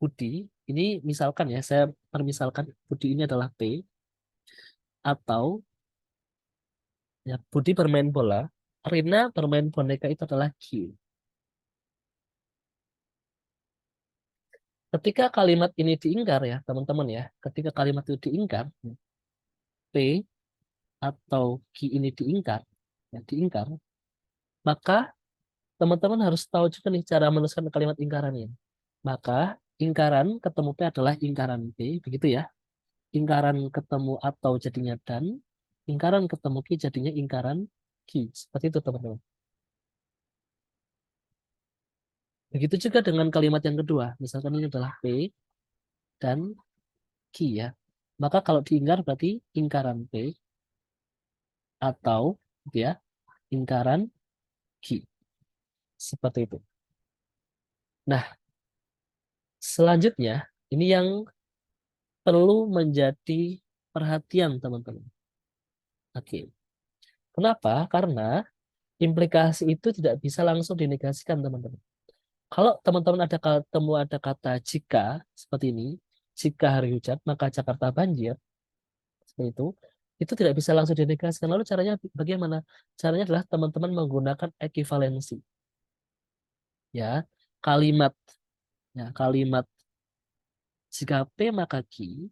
[SPEAKER 1] Budi. Ini misalkan ya, saya permisalkan Budi ini adalah P atau ya Budi bermain bola, Rina bermain boneka itu adalah Q. Ketika kalimat ini diingkar ya, teman-teman ya, ketika kalimat itu diingkar, P atau Q ini diingkar, ya, diingkar, maka teman-teman harus tahu juga nih cara menuliskan kalimat ingkarannya. Maka ingkaran ketemu P adalah ingkaran P, begitu ya. Ingkaran ketemu atau jadinya dan, ingkaran ketemu Q jadinya ingkaran Q. Seperti itu teman-teman. Begitu juga dengan kalimat yang kedua. Misalkan ini adalah P dan Q ya. Maka kalau diingkar berarti ingkaran P atau ya ingkaran Q. Seperti itu. Nah, selanjutnya ini yang perlu menjadi perhatian teman-teman. Oke. Kenapa? Karena implikasi itu tidak bisa langsung dinegasikan teman-teman. Kalau teman-teman ada kata jika seperti ini, jika hari hujan maka Jakarta banjir, seperti itu tidak bisa langsung dinegasikan. Lalu caranya bagaimana? Caranya adalah teman-teman menggunakan ekivalensi. Ya, kalimat kalimat jika P maka Q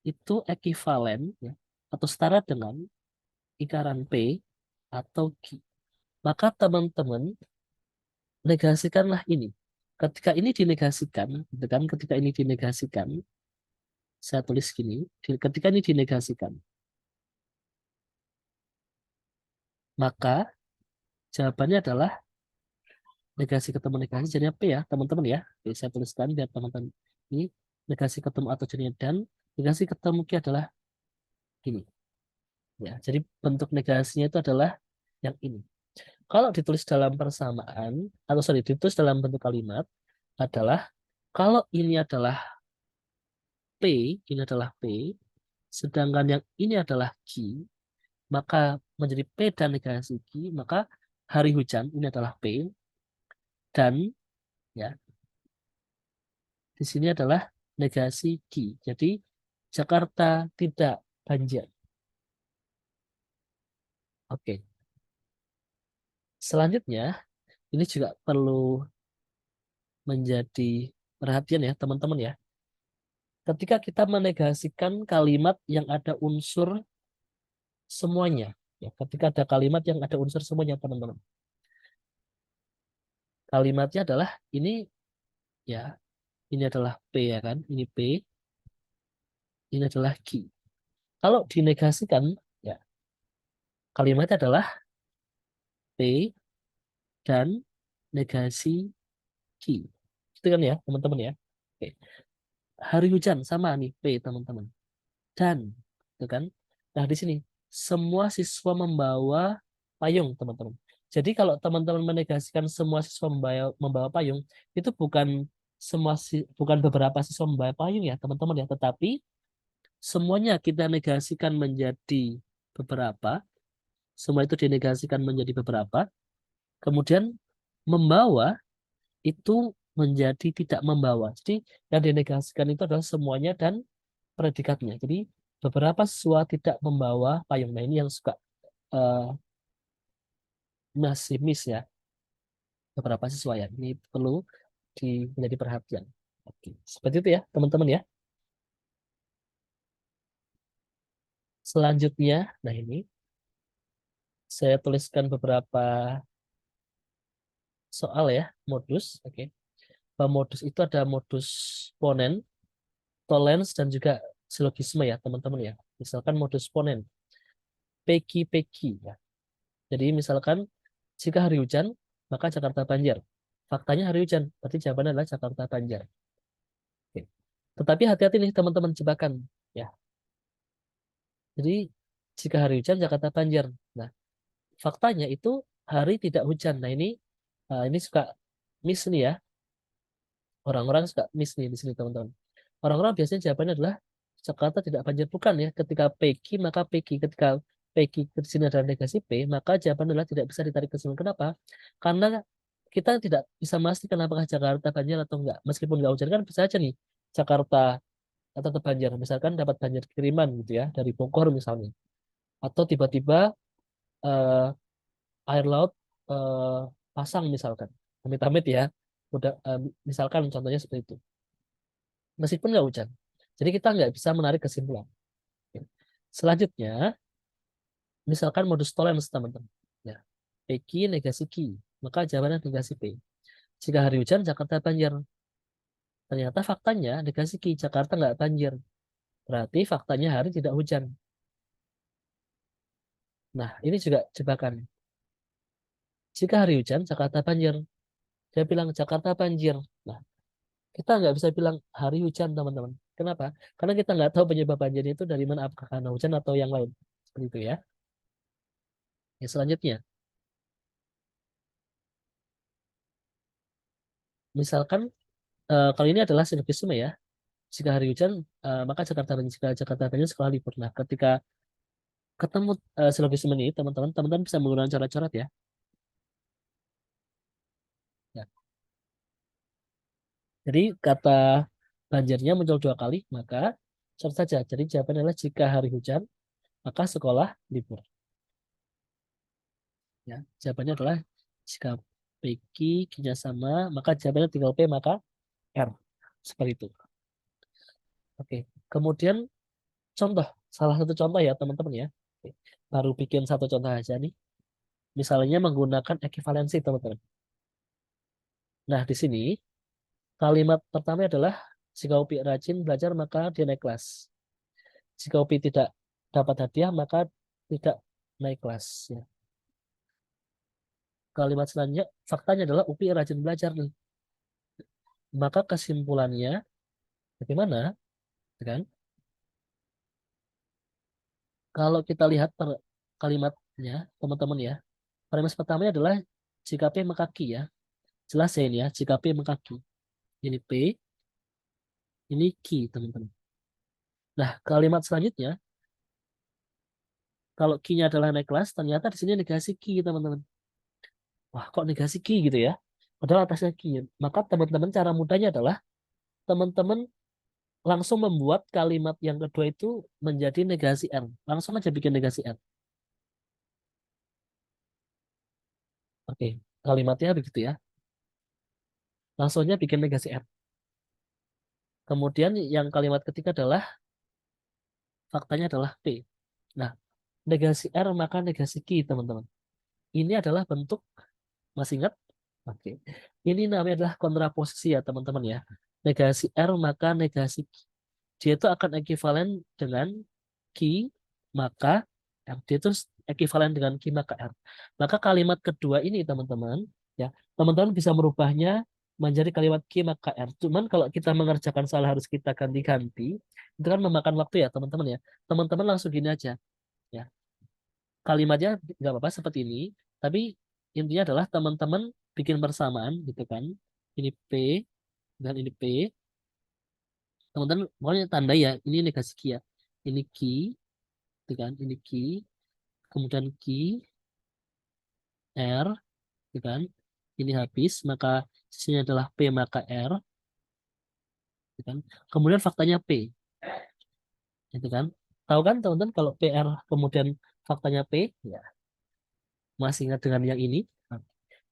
[SPEAKER 1] itu ekivalen ya, atau setara dengan ingkaran P atau Q. Maka teman-teman negasikanlah ini. Ketika ini dinegasikan, gitu kan? Ketika ini dinegasikan, saya tulis gini, ketika ini dinegasikan, maka jawabannya adalah negasi ketemu negasi jadinya P ya, teman-teman ya. Oke, saya tuliskan biar teman-teman ini negasi ketemu atau jadinya dan negasi ketemu Q adalah ini. Ya, jadi bentuk negasinya itu adalah yang ini. Kalau ditulis dalam persamaan, atau sorry, ditulis dalam bentuk kalimat, adalah kalau ini adalah P, ini adalah P, sedangkan yang ini adalah Q, maka menjadi P dan negasi Q, maka hari hujan ini adalah P, dan ya di sini adalah negasi Q. Jadi Jakarta tidak banjir. Oke. Selanjutnya, ini juga perlu menjadi perhatian ya teman-teman ya. Ketika kita menegasikan kalimat yang ada unsur semuanya, ya, ketika ada kalimat yang ada unsur semuanya teman-teman. Kalimatnya adalah ini ya, ini adalah P ya kan, ini P, ini adalah Q. Kalau dinegasikan ya, kalimatnya adalah P dan negasi Q. Itu kan ya, teman-teman ya. Oke. Hari hujan sama nih P, teman-teman. Dan, itu kan. Nah, di sini semua siswa membawa payung, teman-teman. Jadi kalau teman-teman menegasikan semua siswa membawa payung, itu bukan beberapa siswa membawa payung ya, teman-teman ya, tetapi semuanya kita negasikan menjadi beberapa, semua itu dinegasikan menjadi beberapa, kemudian membawa itu menjadi tidak membawa. Jadi yang dinegasikan itu adalah semuanya dan predikatnya. Jadi beberapa siswa tidak membawa payung. Nah, ini yang suka eh, masih miss ya, beberapa siswa ya. Ini perlu menjadi perhatian. Oke, seperti itu ya, teman-teman ya. Selanjutnya, nah ini saya tuliskan beberapa soal ya, modus. Oke. Modus itu ada modus ponen, tollens, dan juga silogisme ya, teman-teman ya. Misalkan modus ponen, peki-peki ya. Jadi misalkan jika hari hujan, maka Jakarta banjir. Faktanya hari hujan, berarti jawabannya adalah Jakarta banjir. Oke. Tetapi hati-hati nih teman-teman jebakan ya. Jadi jika hari hujan Jakarta banjir. Nah, faktanya itu hari tidak hujan. Nah, ini suka miss nih ya. Orang-orang suka miss nih di sini teman-teman. Orang-orang biasanya jawabannya adalah Jakarta tidak banjir, bukan ya. Ketika Peki maka Peki, ketika Peki di sini adalah negasi P, maka jawaban adalah tidak bisa ditarik kesimpulan. Kenapa? Karena kita tidak bisa memastikan apakah Jakarta banjir atau enggak. Meskipun nggak hujan kan bisa aja nih Jakarta atau banjir. Misalkan dapat banjir kiriman gitu ya dari Bogor misalnya. Atau tiba-tiba eh, air laut eh, pasang misalkan. Amit-amit ya. Udah misalkan contohnya seperti itu. Meskipun nggak hujan. Jadi kita nggak bisa menarik kesimpulan. Selanjutnya, misalkan modus tollens teman-teman. Ya, PQ negasi Q. Maka jawabannya negasi P. Jika hari hujan, Jakarta banjir. Ternyata faktanya negasi Q, Jakarta nggak banjir. Berarti faktanya hari tidak hujan. Nah, ini juga jebakan. Jika hari hujan, Jakarta banjir. Dia bilang Jakarta banjir. Nah, kita nggak bisa bilang hari hujan, teman-teman. Kenapa? Karena kita nggak tahu penyebab banjirnya itu dari mana, apakah karena hujan atau yang lain. Seperti itu ya. Ya, selanjutnya. Misalkan kali ini adalah silogisme ya. Jika hari hujan, maka Jakarta banjir. Jika Jakarta banjir, sekolah libur. Nah, ketika ketemu silogisme ini, teman-teman bisa menggunakan coret-coret ya. Ya. Jadi kata banjirnya muncul dua kali, maka coret saja. Jadi jawabannya adalah jika hari hujan, maka sekolah libur. Ya, jawabannya adalah jika PQ nya sama, maka jawabannya tinggal P, maka R. Seperti itu. Oke. Kemudian contoh, salah satu contoh ya teman-teman ya. Oke. Baru bikin satu contoh aja nih. Misalnya menggunakan ekivalensi teman-teman. Nah, di sini kalimat pertama adalah jika Upi rajin belajar maka dia naik kelas. Jika Upi tidak dapat hadiah maka tidak naik kelas. Ya. Kalimat selanjutnya, faktanya adalah Upi rajin belajar nih. Maka kesimpulannya bagaimana? Kan? Kalau kita lihat kalimatnya, teman-teman ya, kalimat pertamanya adalah jika P maka Q ya. Jelas ya ini ya, jika P maka Q. Ini P, ini Q, teman-teman. Nah, kalimat selanjutnya, kalau Q-nya adalah naik kelas, ternyata di sini negasi Q, teman-teman. Wah, kok negasi Q gitu ya? Padahal atasnya Q. Maka teman-teman cara mudahnya adalah teman-teman langsung membuat kalimat yang kedua itu menjadi negasi R. Langsung aja bikin negasi R. Oke, kalimatnya begitu ya. Langsungnya bikin negasi R. Kemudian yang kalimat ketiga adalah faktanya adalah P. Nah, negasi R maka negasi Q, teman-teman. Ini adalah bentuk, masih ingat? Oke. Ini namanya adalah kontraposisi ya teman-teman ya. Negasi R maka negasi Q. Dia itu akan ekivalen dengan Q maka R. Dia itu ekivalen dengan Q maka R. Maka kalimat kedua ini teman-teman ya, teman-teman bisa merubahnya menjadi kalimat Q maka R. Cuman kalau kita mengerjakan salah harus kita ganti-ganti, itu kan memakan waktu ya teman-teman ya. Teman-teman langsung gini aja ya. Kalimatnya nggak apa-apa seperti ini, tapi intinya adalah teman-teman bikin persamaan gitu kan. Ini P dan ini P. Teman-teman pokoknya tanda ya, ini negasi Q ya. Ini Q, gitu kan. Ini Q, kemudian Q, R, gitu kan. Ini habis, maka sisinya adalah P maka R, gitu kan. Kemudian faktanya P, gitu kan. Tahu kan teman-teman kalau PR kemudian faktanya P, ya masih ingat dengan yang ini? Nah,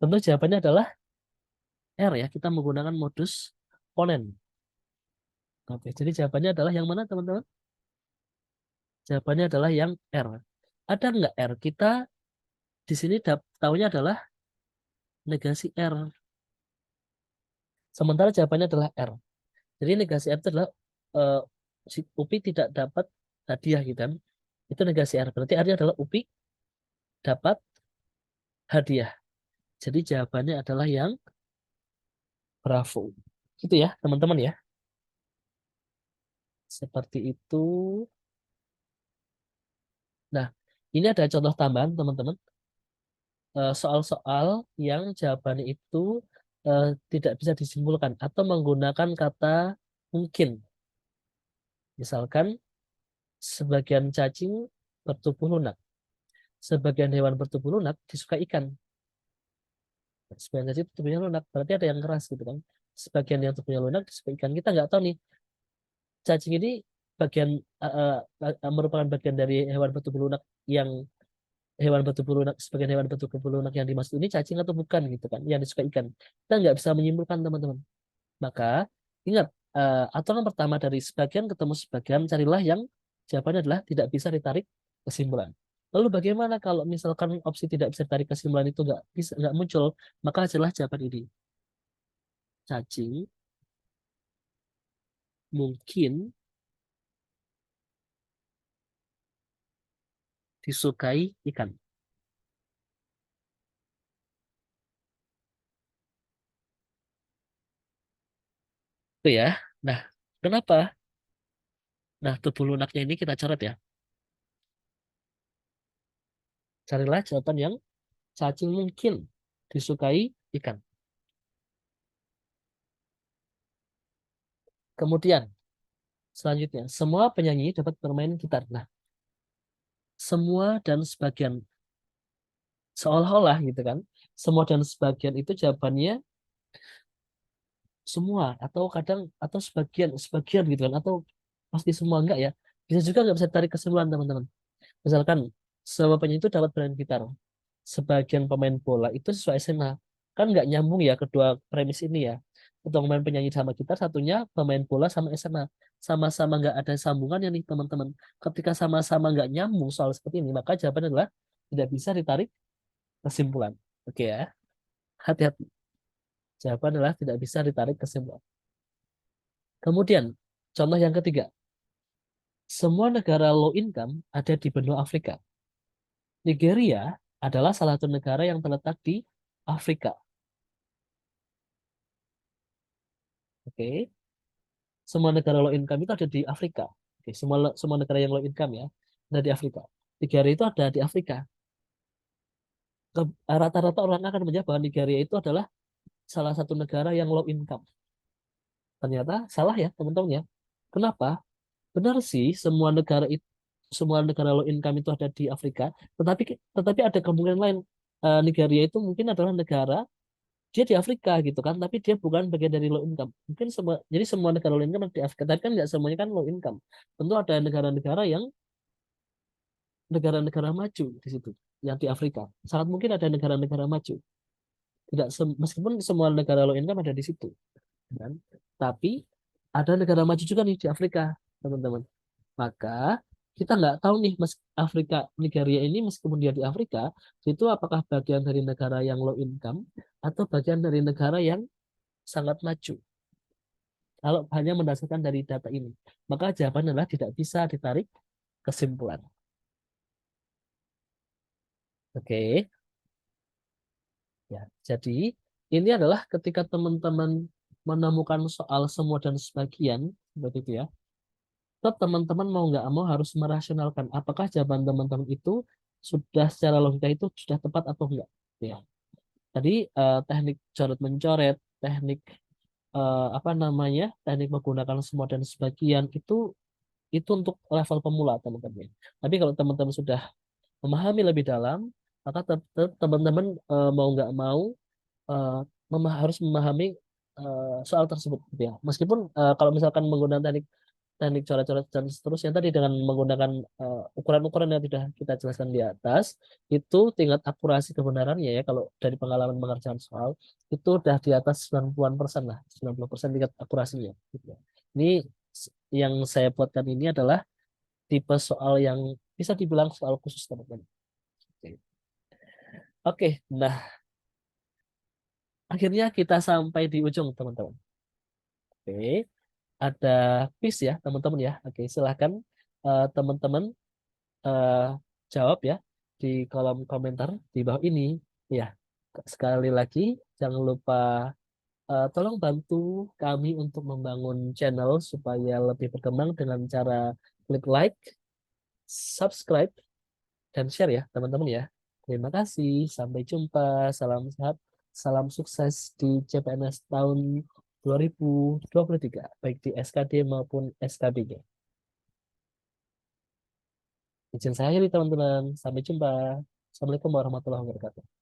[SPEAKER 1] tentu jawabannya adalah R ya. Kita menggunakan modus ponen. Oke, jadi jawabannya adalah yang mana teman-teman? Jawabannya adalah yang R. Ada nggak R? Kita di sini tahunya adalah negasi R. Sementara jawabannya adalah R. Jadi negasi R itu adalah eh, si Upi tidak dapat hadiah gitu kan. Itu negasi R. Berarti R-nya adalah Upi dapat hadiah. Jadi jawabannya adalah yang bravo. Gitu ya, teman-teman ya. Seperti itu. Nah, ini ada contoh tambahan, teman-teman. Soal-soal yang jawabannya itu tidak bisa disimpulkan atau menggunakan kata mungkin. Misalkan, sebagian cacing bertubuh lunak. Sebagian hewan bertubuh lunak disuka ikan. Sebagian cacing tubuhnya lunak. Berarti ada yang keras gitu kan. Sebagian yang tubuhnya lunak disuka ikan. Kita nggak tahu nih, cacing ini bagian merupakan bagian dari hewan bertubuh lunak yang hewan bertubuh lunak, sebagian hewan bertubuh lunak yang dimaksud ini cacing atau bukan gitu kan, yang disuka ikan. Kita nggak bisa menyimpulkan teman-teman. Maka ingat, aturan pertama dari sebagian ketemu sebagian, carilah yang jawabannya adalah tidak bisa ditarik kesimpulan. Lalu bagaimana kalau misalkan opsi tidak bisa ditarik kesimpulan itu nggak muncul, maka hasillah jawaban ini. Cacing mungkin disukai ikan. Itu ya. Nah, kenapa? Nah, tubuh lunaknya ini kita coret ya. Carilah jawaban yang cacing mungkin disukai ikan. Kemudian, selanjutnya, semua penyanyi dapat bermain gitar. Nah, semua dan sebagian, seolah-olah gitu kan, semua dan sebagian itu jawabannya semua, atau kadang, atau sebagian, sebagian gitu kan, atau pasti semua enggak ya. Bisa juga nggak bisa tarik kesimpulan teman-teman. Misalkan, semua penyanyi itu dapat bermain gitar. Sebagian pemain bola itu sesuai SMA. Kan nggak nyambung ya kedua premis ini ya. Untuk pemain penyanyi sama gitar, satunya pemain bola sama SMA. Sama-sama nggak ada sambungannya nih teman-teman. Ketika sama-sama nggak nyambung soal seperti ini, maka jawabannya adalah tidak bisa ditarik kesimpulan. Oke ya, hati-hati. Jawaban adalah tidak bisa ditarik kesimpulan. Kemudian, contoh yang ketiga. Semua negara low income ada di benua Afrika. Nigeria adalah salah satu negara yang terletak di Afrika. Oke. Semua negara low income itu ada di Afrika. Oke, semua negara yang low income ya ada di Afrika. Nigeria itu ada di Afrika. Rata-rata orang akan menjawab bahwa Nigeria itu adalah salah satu negara yang low income. Ternyata salah ya teman-teman ya. Kenapa? Benar sih, semua negara low income itu ada di Afrika, tetapi tetapi ada kemungkinan lain. Nigeria itu mungkin adalah negara, dia di Afrika gitu kan, tapi dia bukan bagian dari low income. Mungkin jadi semua negara low income ada di Afrika, tapi kan nggak semuanya kan low income. Tentu ada negara-negara yang negara-negara maju di situ, yang di Afrika. Sangat mungkin ada negara-negara maju. Tidak meskipun semua negara low income ada di situ, kan? Tapi ada negara maju juga nih di Afrika, teman-teman. Maka kita nggak tahu nih, Mas, Nigeria ini meskipun dia di Afrika, itu apakah bagian dari negara yang low income atau bagian dari negara yang sangat maju. Kalau hanya mendasarkan dari data ini, maka jawaban adalah tidak bisa ditarik kesimpulan. Oke, ya. Jadi ini adalah ketika teman-teman menemukan soal semua dan sebagian, seperti itu ya. Tetap teman-teman mau nggak mau harus merasionalkan apakah jawaban teman-teman itu sudah secara logika itu sudah tepat atau enggak. Ya. Tadi teknik coret mencoret, teknik apa namanya, teknik menggunakan semua dan sebagian itu untuk level pemula teman-teman. Tapi kalau teman-teman sudah memahami lebih dalam, maka teman-teman mau nggak mau eh, harus memahami soal tersebut gitu ya. Meskipun kalau misalkan menggunakan teknik teknik coret-coret dan seterusnya tadi dengan menggunakan ukuran-ukuran yang sudah kita jelaskan di atas, itu tingkat akurasi kebenarannya ya kalau dari pengalaman mengerjakan soal itu udah di atas 90-an% lah, 90% tingkat akurasinya gitu ya. Ini yang saya buatkan ini adalah tipe soal yang bisa dibilang soal khusus teman-teman. Oke, Oke, nah akhirnya kita sampai di ujung teman-teman. Oke, ada quiz ya teman-teman ya. Oke, silahkan teman-teman eh, jawab ya di kolom komentar di bawah ini. Ya, sekali lagi jangan lupa tolong bantu kami untuk membangun channel supaya lebih berkembang dengan cara klik like, subscribe, dan share ya teman-teman ya. Terima kasih, sampai jumpa, salam sehat, salam sukses di CPNS tahun 2023, baik di SKD maupun SKBG. Izin saya akhiri teman-teman, sampai jumpa. Assalamualaikum warahmatullahi wabarakatuh.